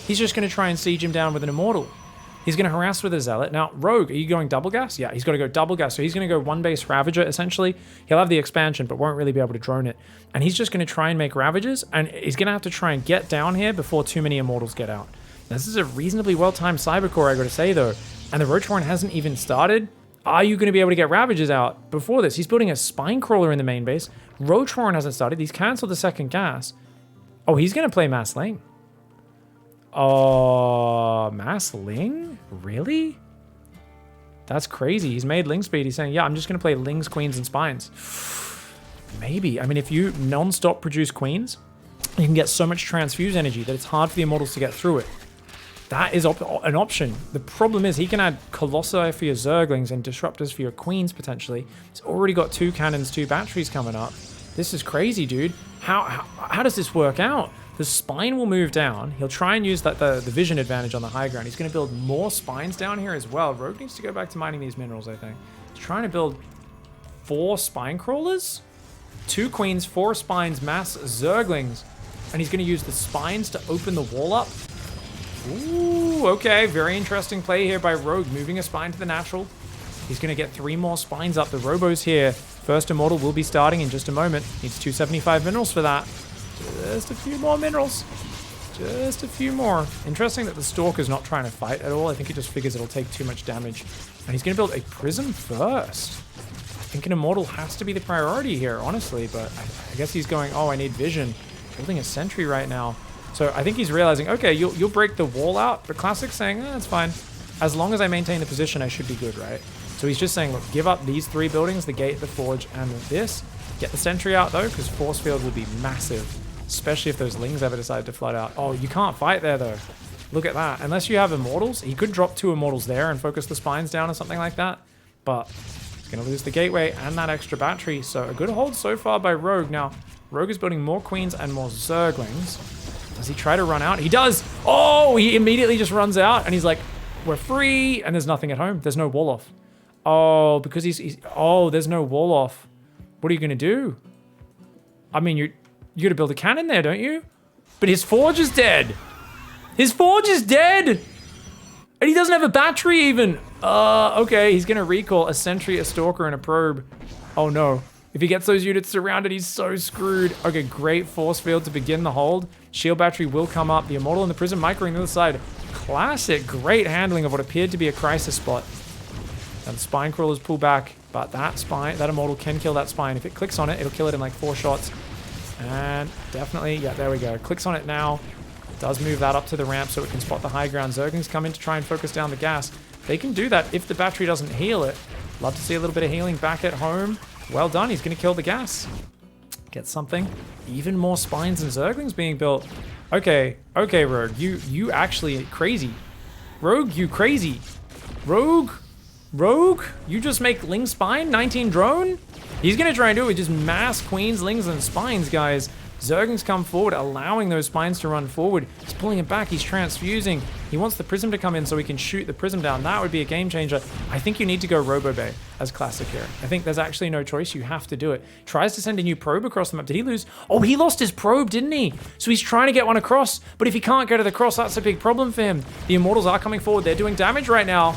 He's just going to try and siege him down with an Immortal. He's going to harass with a Zealot. Now, Rogue, are you going double gas? Yeah, he's got to go double gas. So he's going to go 1 base Ravager, essentially. He'll have the expansion, but won't really be able to drone it. And he's just going to try and make Ravagers, and he's going to have to try and get down here before too many Immortals get out. This is a reasonably well-timed Cybercore, I gotta say, though. And the Roach Horn hasn't even started. Are you going to be able to get Ravages out before this? He's building a Spine Crawler in the main base. Roach Horn hasn't started. He's cancelled the second gas. Oh, he's going to play Mass Lane. Oh, Mass Ling? Really? That's crazy. He's made Ling speed. He's saying, yeah, I'm just going to play Lings, Queens, and Spines. Maybe. I mean, if you non-stop produce Queens, you can get so much transfuse energy that it's hard for the Immortals to get through it. That is an option. The problem is he can add Colossi for your Zerglings and Disruptors for your Queens, potentially. He's already got 2 cannons, 2 batteries coming up. This is crazy, dude. How does this work out? The Spine will move down. He'll try and use the vision advantage on the high ground. He's going to build more Spines down here as well. Rogue needs to go back to mining these minerals, I think. He's trying to build 4 Spine Crawlers, 2 Queens, 4 Spines, mass Zerglings. And he's going to use the Spines to open the wall up. Ooh, okay. Very interesting play here by Rogue, moving a Spine to the natural. He's going to get 3 more Spines up. The Robo's here. First Immortal will be starting in just a moment. Needs 275 minerals for that. Just a few more minerals. Just a few more. Interesting that the Stalker's not trying to fight at all. I think he just figures it'll take too much damage. And he's going to build a Prism first. I think an Immortal has to be the priority here, honestly. But I guess he's going, oh, I need vision. Building a Sentry right now. So I think he's realizing, okay, you'll break the wall out. But Classic's saying, that's fine. As long as I maintain the position, I should be good, right? So he's just saying, look, give up these 3 buildings, the gate, the forge, and this. Get the Sentry out, though, because Force Field will be massive. Especially if those Lings ever decide to flood out. Oh, you can't fight there, though. Look at that. Unless you have Immortals. He could drop 2 Immortals there and focus the Spines down or something like that. But he's going to lose the Gateway and that extra battery. So a good hold so far by Rogue. Now, Rogue is building more Queens and more Zerglings. Does he try to run out? He does! Oh, he immediately just runs out. And he's like, we're free. And there's nothing at home. There's no wall off. Oh, because he's oh, there's no wall off. What are you going to do? I mean, you got to build a cannon there, don't you? But his forge is dead. His forge is dead. And he doesn't have a battery even. Okay, he's going to recall a Sentry, a Stalker, and a Probe. Oh no. If he gets those units surrounded, he's so screwed. Okay, great Force Field to begin the hold. Shield Battery will come up. The Immortal and the Prism microing the other side. Classic, great handling of what appeared to be a crisis spot. And the Spine Crawlers pull back, but that Immortal can kill that Spine. If it clicks on it, it'll kill it in like 4 shots. And definitely, yeah, there we go. Clicks on it now. Does move that up to the ramp so it can spot the high ground. Zerglings come in to try and focus down the gas. They can do that if the battery doesn't heal it. Love to see a little bit of healing back at home. Well done, he's going to kill the gas. Get something. Even more Spines and Zerglings being built. Okay, Rogue, you actually crazy. Rogue, you crazy. Rogue, you just make Ling Spine, 19 drone? He's going to try and do it with just mass Queens, Lings, and Spines, guys. Zerglings come forward, allowing those Spines to run forward. He's pulling it back. He's transfusing. He wants the Prism to come in so he can shoot the Prism down. That would be a game changer. I think you need to go Robo Bay as Classic here. I think there's actually no choice. You have to do it. Tries to send a new Probe across the map. Did he lose? Oh, he lost his Probe, didn't he? So he's trying to get one across. But if he can't go to the cross, that's a big problem for him. The Immortals are coming forward. They're doing damage right now.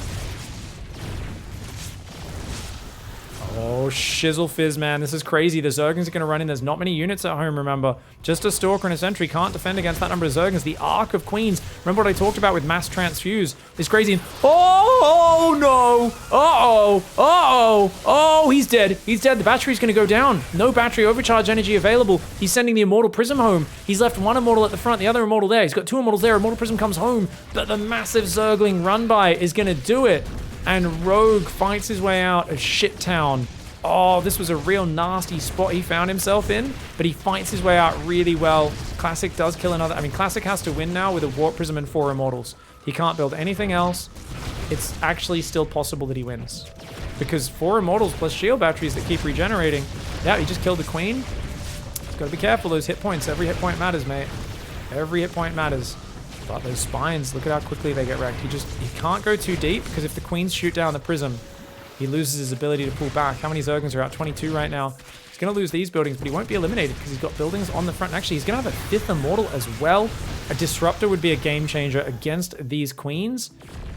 Oh, shizzle fizz, man. This is crazy. The Zerglings are going to run in. There's not many units at home, remember. Just a Stalker and a Sentry can't defend against that number of Zerglings. The Arc of Queens. Remember what I talked about with mass transfuse. It's crazy. Oh, no. Oh, he's dead. He's dead. The battery's going to go down. No battery overcharge energy available. He's sending the Immortal Prism home. He's left one Immortal at the front, the other Immortal there. He's got 2 Immortals there. Immortal Prism comes home. But the massive Zergling run by is going to do it. And Rogue fights his way out of Shit Town. Oh, this was a real nasty spot he found himself in, but he fights his way out really well. Classic does kill another. I mean, Classic has to win now with a Warp Prism and 4 Immortals. He can't build anything else. It's actually still possible that he wins. Because 4 Immortals plus shield batteries that keep regenerating. Yeah, he just killed the Queen. Got to be careful, those hit points. Every hit point matters, mate. Every hit point matters. But those Spines, look at how quickly they get wrecked. He can't go too deep, because if the Queens shoot down the Prism, he loses his ability to pull back. How many Zerglings are out? 22 right now. He's going to lose these buildings, but he won't be eliminated because he's got buildings on the front. And actually, he's going to have a 5th Immortal as well. A Disruptor would be a game changer against these Queens.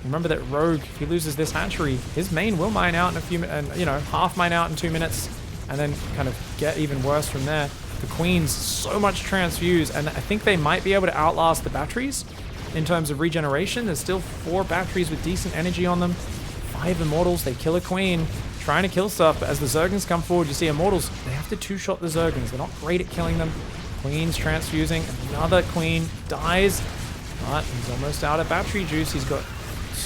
Remember that Rogue, if he loses this hatchery, his main will mine out in a few minutes, and, you know, half mine out in 2 minutes, and then kind of get even worse from there. The Queens, so much transfuse, and I think they might be able to outlast the batteries. in terms of regeneration. There's still 4 batteries with decent energy on them. 5 Immortals, they kill a Queen, trying to kill stuff, but as the Zerglings come forward, you see Immortals, they have to 2-shot the Zerglings. They're not great at killing them. Queen's transfusing, another Queen dies, but he's almost out of battery juice. He's got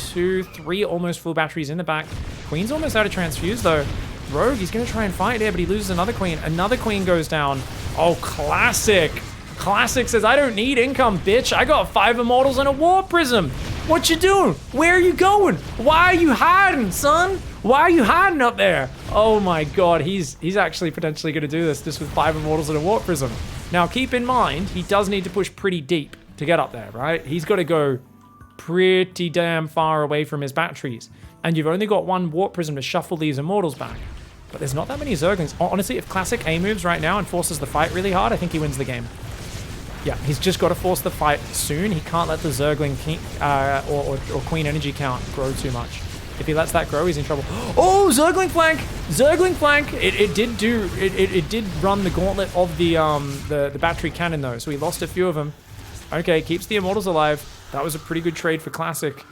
2, 3 almost full batteries in the back. Queen's almost out of transfuse though. Rogue, he's gonna try and fight here, but he loses another Queen. Another Queen goes down. Oh, Classic. Classic says, I don't need income, bitch. I got 5 Immortals and a War Prism. What you doing? Where are you going? Why are you hiding, son? Why are you hiding up there? Oh my god, he's actually potentially gonna do this just with 5 Immortals and a War Prism. Now, keep in mind, he does need to push pretty deep to get up there, right? He's got to go pretty damn far away from his batteries. And you've only got 1 Warp Prism to shuffle these Immortals back. But there's not that many Zerglings. Honestly, if Classic A moves right now and forces the fight really hard, I think he wins the game. Yeah, he's just got to force the fight soon. He can't let the Zergling or Queen energy count grow too much. If he lets that grow, he's in trouble. Oh, Zergling flank! Zergling flank! It did run the gauntlet of the battery cannon though, so he lost a few of them. Okay, keeps the Immortals alive. That was a pretty good trade for Classic,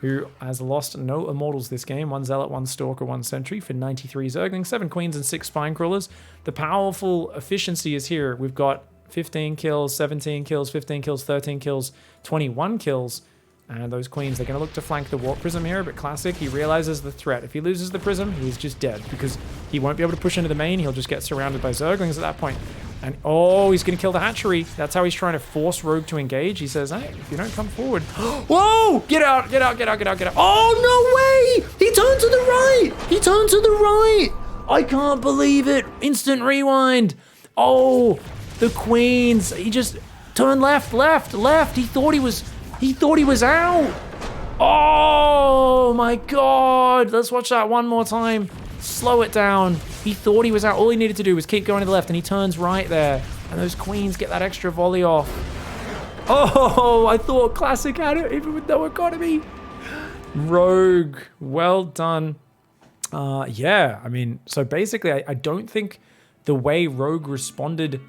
who has lost no Immortals this game. 1 Zealot, 1 Stalker, 1 Sentry for 93 Zerglings, 7 Queens and 6 Spine Crawlers. The powerful efficiency is here. We've got 15 kills, 17 kills, 15 kills, 13 kills, 21 kills. And those Queens, they're going to look to flank the Warp Prism here, but Classic, he realizes the threat. If he loses the Prism, he's just dead, because he won't be able to push into the main. He'll just get surrounded by Zerglings at that point. And, oh, he's going to kill the hatchery. That's how he's trying to force Rogue to engage. He says, hey, if you don't come forward... Whoa! Get out, get out, get out, get out, get out. Oh, no way! He turned to the right! He turned to the right! I can't believe it. Instant rewind. Oh, the Queens. He just turned left, left, left. He thought he was out. Oh my god. Let's watch that one more time. Slow it down. He thought he was out. All he needed to do was keep going to the left, and he turns right there. And those Queens get that extra volley off. Oh, I thought Classic had it, even with no economy. Rogue, well done. Yeah, I mean, so basically, I don't think the way Rogue responded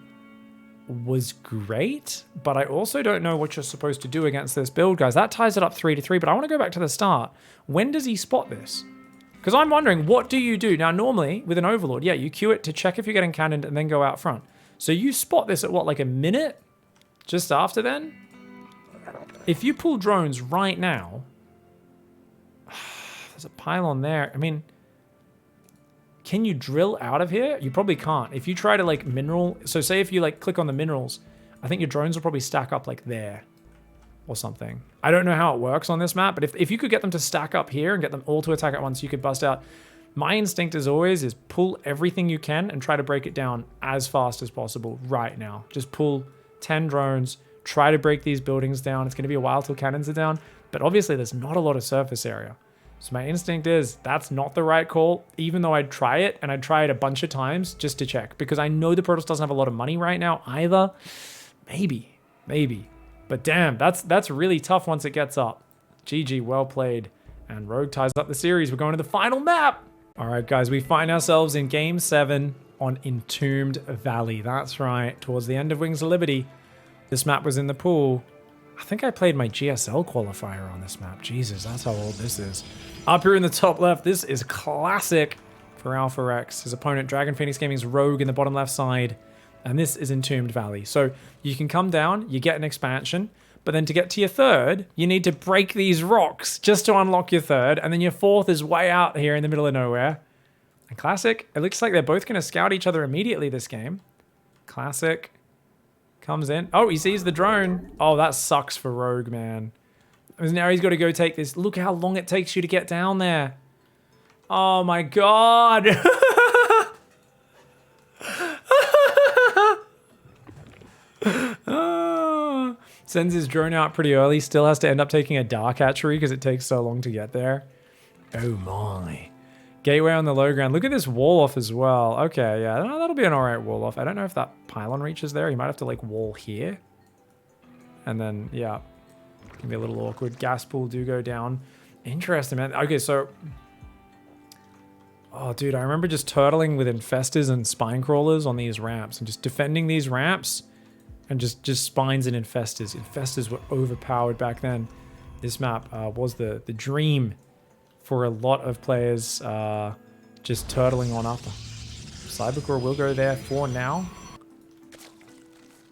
was great, but I also don't know what you're supposed to do against this build, guys. That ties it up 3-3, but I want to go back to the start. When does he spot this? Because I'm wondering, what do you do? Now, normally, with an Overlord, yeah, you queue it to check if you're getting cannoned and then go out front. So you spot this at what, like a minute? Just after then? If you pull drones right now, there's a pylon there. I mean, can you drill out of here? You probably can't. If you try to like mineral, so say if you like click on the minerals, I think your drones will probably stack up like there or something. I don't know how it works on this map, but if you could get them to stack up here and get them all to attack at once, you could bust out. My instinct as always is pull everything you can and try to break it down as fast as possible right now. Just pull 10 drones, try to break these buildings down. It's going to be a while till cannons are down, but obviously there's not a lot of surface area. So my instinct is that's not the right call, even though I'd try it, and I'd try it a bunch of times just to check, because I know the Protoss doesn't have a lot of money right now either. Maybe. But damn, that's really tough once it gets up. GG, well played. And Rogue ties up the series. We're going to the final map. All right, guys, we find ourselves in Game 7 on Entombed Valley. That's right, towards the end of Wings of Liberty. This map was in the pool. I think I played my GSL qualifier on this map. Jesus, that's how old this is. Up here in the top left, this is Classic for Alpha Rex. His opponent, Dragon Phoenix Gaming's Rogue in the bottom left side. And this is Entombed Valley. So you can come down, you get an expansion, but then to get to your third, you need to break these rocks just to unlock your third. And then your fourth is way out here in the middle of nowhere. And Classic, it looks like they're both going to scout each other immediately this game. Classic comes in. Oh, he sees the drone. Oh, that sucks for Rogue, man. Now he's got to go take this. Look how long it takes you to get down there. Oh my god. Sends his drone out pretty early. Still has to end up taking a dark hatchery because it takes so long to get there. Oh my. Gateway on the low ground. Look at this wall off as well. Okay, yeah, that'll be an alright wall off. I don't know if that pylon reaches there. You might have to like wall here. And then, yeah. Can be a little awkward. Gas pool do go down. Interesting, man. Okay, so... Oh, dude, I remember just turtling with infestors and spine crawlers on these ramps and just defending these ramps and just spines and infestors. Infestors were overpowered back then. This map was the dream for a lot of players just turtling on up. Cybercore will go there for now.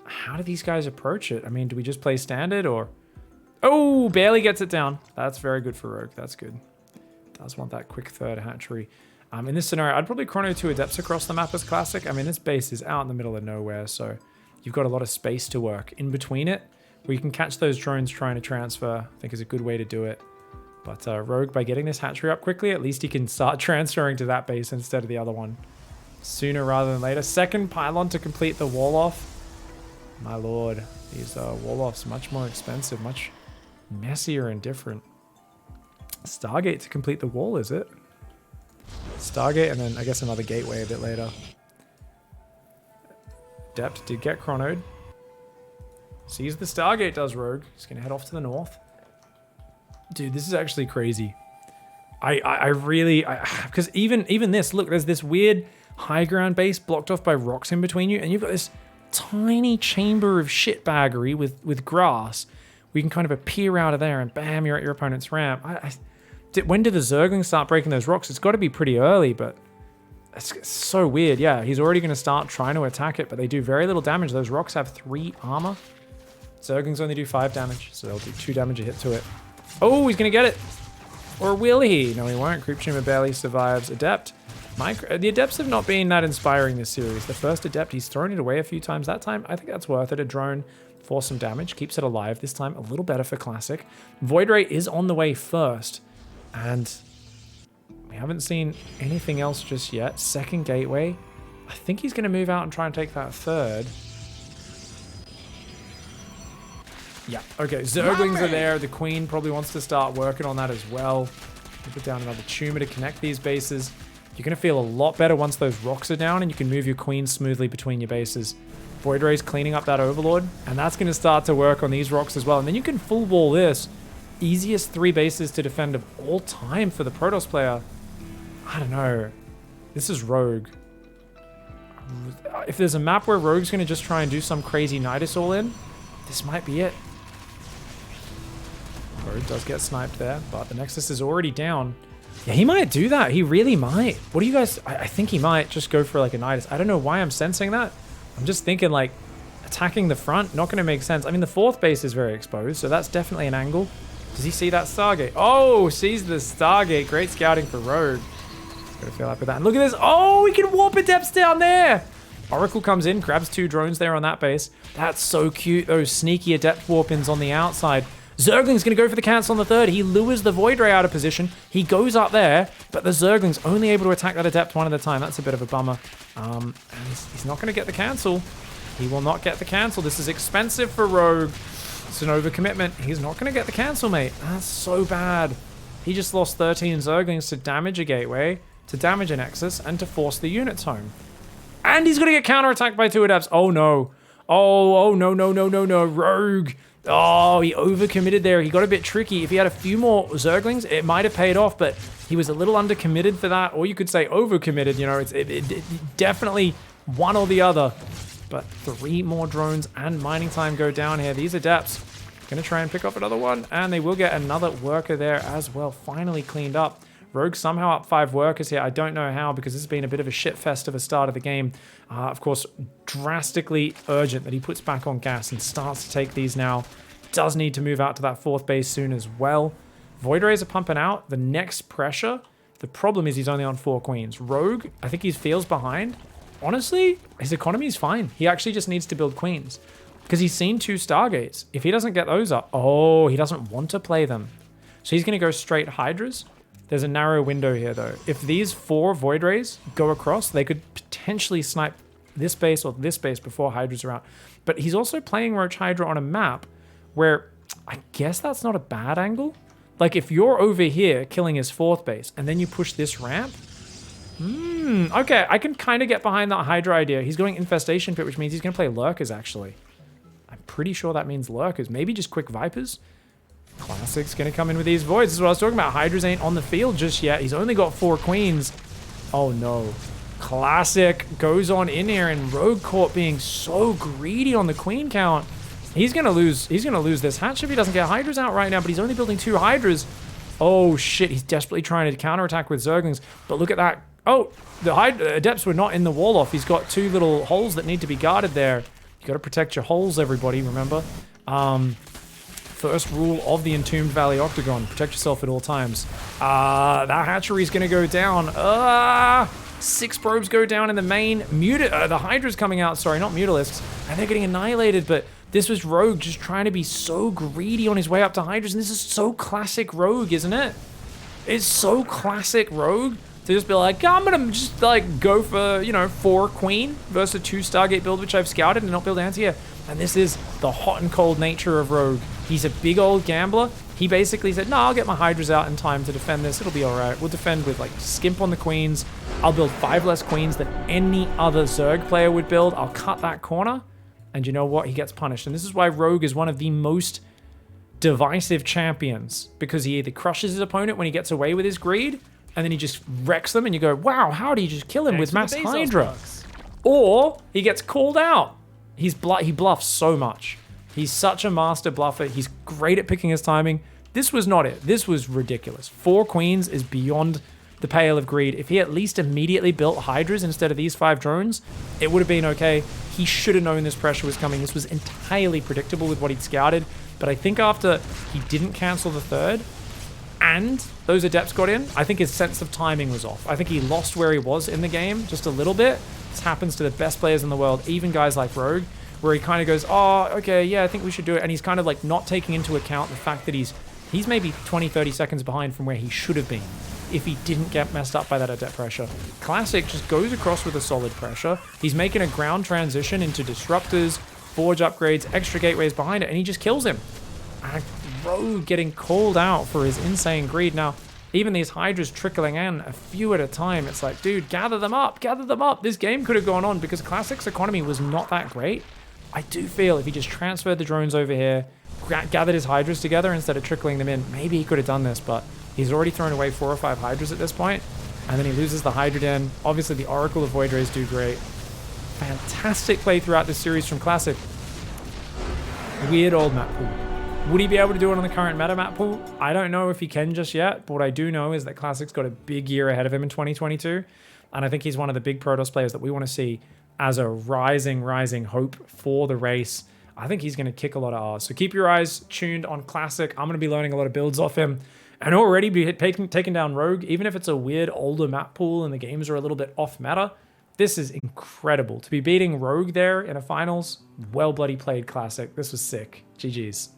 How do these guys approach it? I mean, do we just play standard or... Oh, barely gets it down. That's very good for Rogue. That's good. Does want that quick third hatchery. In this scenario, I'd probably chrono 2 adepts across the map as classic. I mean, this base is out in the middle of nowhere, so you've got a lot of space to work in between it, where you can catch those drones trying to transfer. I think is a good way to do it. But Rogue, by getting this hatchery up quickly, at least he can start transferring to that base instead of the other one. Sooner rather than later. Second pylon to complete the wall off. My lord, these wall offs much more expensive, much messier and different. Stargate to complete the wall, is it? Stargate and then I guess another gateway a bit later. Adept did get chronoed. Sees the Stargate does Rogue. He's gonna head off to the north. Dude, this is actually crazy. I really, because even this, look, there's this weird high ground base blocked off by rocks in between you, and you've got this tiny chamber of shitbaggery with grass. We can kind of appear out of there and bam, you're at your opponent's ramp. When did the Zerglings start breaking those rocks? It's got to be pretty early, but it's so weird. Yeah, he's already going to start trying to attack it, but they do very little damage. Those rocks have 3 armor. Zerglings only do 5 damage, so they'll do 2 damage a hit to it. Oh, he's going to get it. Or will he? No, he won't. Creep Tumor barely survives. Adept. The Adepts have not been that inspiring this series. The first Adept, he's thrown it away a few times. That time, I think that's worth it. A drone for some damage. Keeps it alive this time. A little better for Classic. Void Ray is on the way first. And we haven't seen anything else just yet. Second gateway. I think he's going to move out and try and take that third. Yeah, okay. Zerglings are there. The Queen probably wants to start working on that as well. Put down another tumor to connect these bases. You're going to feel a lot better once those rocks are down and you can move your Queen smoothly between your bases. Void Ray's cleaning up that Overlord, and that's going to start to work on these rocks as well. And then you can full wall this. Easiest 3 bases to defend of all time for the Protoss player. I don't know. This is Rogue. If there's a map where Rogue's going to just try and do some crazy Nidus all in, this might be it. Rogue does get sniped there, but the Nexus is already down. Yeah, he might do that. He really might. What do you guys... I think he might just go for like a Nidus. I don't know why I'm sensing that. I'm just thinking like attacking the front, not going to make sense. I mean, the 4th base is very exposed, so that's definitely an angle. Does he see that Stargate? Oh, sees the Stargate. Great scouting for Rogue. Gotta feel up with that. And look at this. Oh, we can warp Adepts down there. Oracle comes in, grabs 2 drones there on that base. That's so cute. Those sneaky Adept warp-ins on the outside. Zergling's going to go for the cancel on the 3rd. He lures the Void Ray out of position. He goes up there, but the Zergling's only able to attack that Adept one at a time. That's a bit of a bummer. And he's not going to get the cancel. He will not get the cancel. This is expensive for Rogue. It's an overcommitment. He's not going to get the cancel, mate. That's so bad. He just lost 13 Zerglings to damage a gateway, to damage a Nexus, and to force the units home. And he's going to get counterattacked by 2 Adepts. Oh, no. Oh, no, no, no, no, no. Rogue. Oh, he overcommitted there. He got a bit tricky. If he had a few more Zerglings, it might have paid off, but he was a little undercommitted for that. Or you could say overcommitted. You know, it definitely one or the other. But 3 more drones and mining time go down here. These Adepts going to try and pick up another one, and they will get another worker there as well. Finally cleaned up. Rogue somehow up 5 workers here. I don't know how, because this has been a bit of a shitfest of a start of the game. Of course, drastically urgent that he puts back on gas and starts to take these now. Does need to move out to that 4th base soon as well. Void Rays are pumping out. The next pressure. The problem is he's only on 4 queens. Rogue, I think he feels behind. Honestly, his economy is fine. He actually just needs to build queens, because he's seen 2 Stargates. If he doesn't get those up, oh, he doesn't want to play them. So he's going to go straight Hydras. There's a narrow window here, though. If these 4 Void Rays go across, they could potentially snipe this base or this base before Hydras are out. But he's also playing Roach Hydra on a map where I guess that's not a bad angle. Like, if you're over here killing his 4th base and then you push this ramp, okay, I can kind of get behind that Hydra idea. He's going Infestation Pit, which means he's going to play Lurkers, actually. I'm pretty sure that means Lurkers. Maybe just quick Vipers. Classic's going to come in with these Voids. This is what I was talking about. Hydras ain't on the field just yet. He's only got 4 queens. Oh, no. Classic goes on in here, and Rogue caught being so greedy on the queen count. He's gonna lose this hatch if he doesn't get Hydras out right now, but he's only building 2 Hydras. Oh shit, he's desperately trying to counterattack with Zerglings, but look at that. Oh, the Adepts were not in the wall off. He's got 2 little holes that need to be guarded there. You gotta protect your holes, everybody, remember? First rule of the Entombed Valley Octagon, protect yourself at all times. That hatchery's gonna go down. 6 probes go down in the main. The Hydra's coming out, sorry, not Mutalisks, and they're getting annihilated, but this was Rogue just trying to be so greedy on his way up to Hydras, and this is so classic Rogue, isn't it? It's so classic Rogue to just be like, I'm gonna just like go for, you know, 4 Queen versus a 2 Stargate build, which I've scouted, and not build anti-air. And this is the hot and cold nature of Rogue. He's a big old gambler. He basically said, no, I'll get my Hydras out in time to defend this. It'll be all right. We'll defend with like skimp on the queens. I'll build 5 less queens than any other Zerg player would build. I'll cut that corner. And you know what? He gets punished. And this is why Rogue is one of the most divisive champions, because he either crushes his opponent when he gets away with his greed, and then he just wrecks them, and you go, wow, how did you just kill him with Mass Hydra? Or he gets called out. He bluffs so much. He's such a master bluffer. He's great at picking his timing. This was not it. This was ridiculous. 4 queens is beyond the pale of greed. If he at least immediately built Hydras instead of these 5 drones, it would have been okay. He should have known this pressure was coming. This was entirely predictable with what he'd scouted. But I think after he didn't cancel the 3rd and those Adepts got in, I think his sense of timing was off. I think he lost where he was in the game just a little bit. This happens to the best players in the world, even guys like Rogue, where he kind of goes, oh, okay, yeah, I think we should do it. And he's kind of like not taking into account the fact that he's maybe 20, 30 seconds behind from where he should have been if he didn't get messed up by that Adept pressure. Classic just goes across with a solid pressure. He's making a ground transition into disruptors, forge upgrades, extra gateways behind it, and he just kills him. And Rogue getting called out for his insane greed. Now, even these Hydras trickling in a few at a time, it's like, dude, gather them up, gather them up. This game could have gone on because Classic's economy was not that great. I do feel if he just transferred the drones over here, gathered his Hydras together instead of trickling them in, maybe he could have done this, but he's already thrown away 4 or 5 Hydras at this point, and then he loses the Hydra Den. Obviously, the Oracle of Void Rays do great. Fantastic play throughout this series from Classic. Weird old map pool. Would he be able to do it on the current meta map pool? I don't know if he can just yet, but what I do know is that Classic's got a big year ahead of him in 2022, and I think he's one of the big Protoss players that we want to see as a rising hope for the race. I think he's going to kick a lot of ass. So keep your eyes tuned on Classic. I'm going to be learning a lot of builds off him and already be taking down Rogue, even if it's a weird older map pool and the games are a little bit off meta. This is incredible. To be beating Rogue there in a finals, well bloody played, Classic. This was sick. GG's.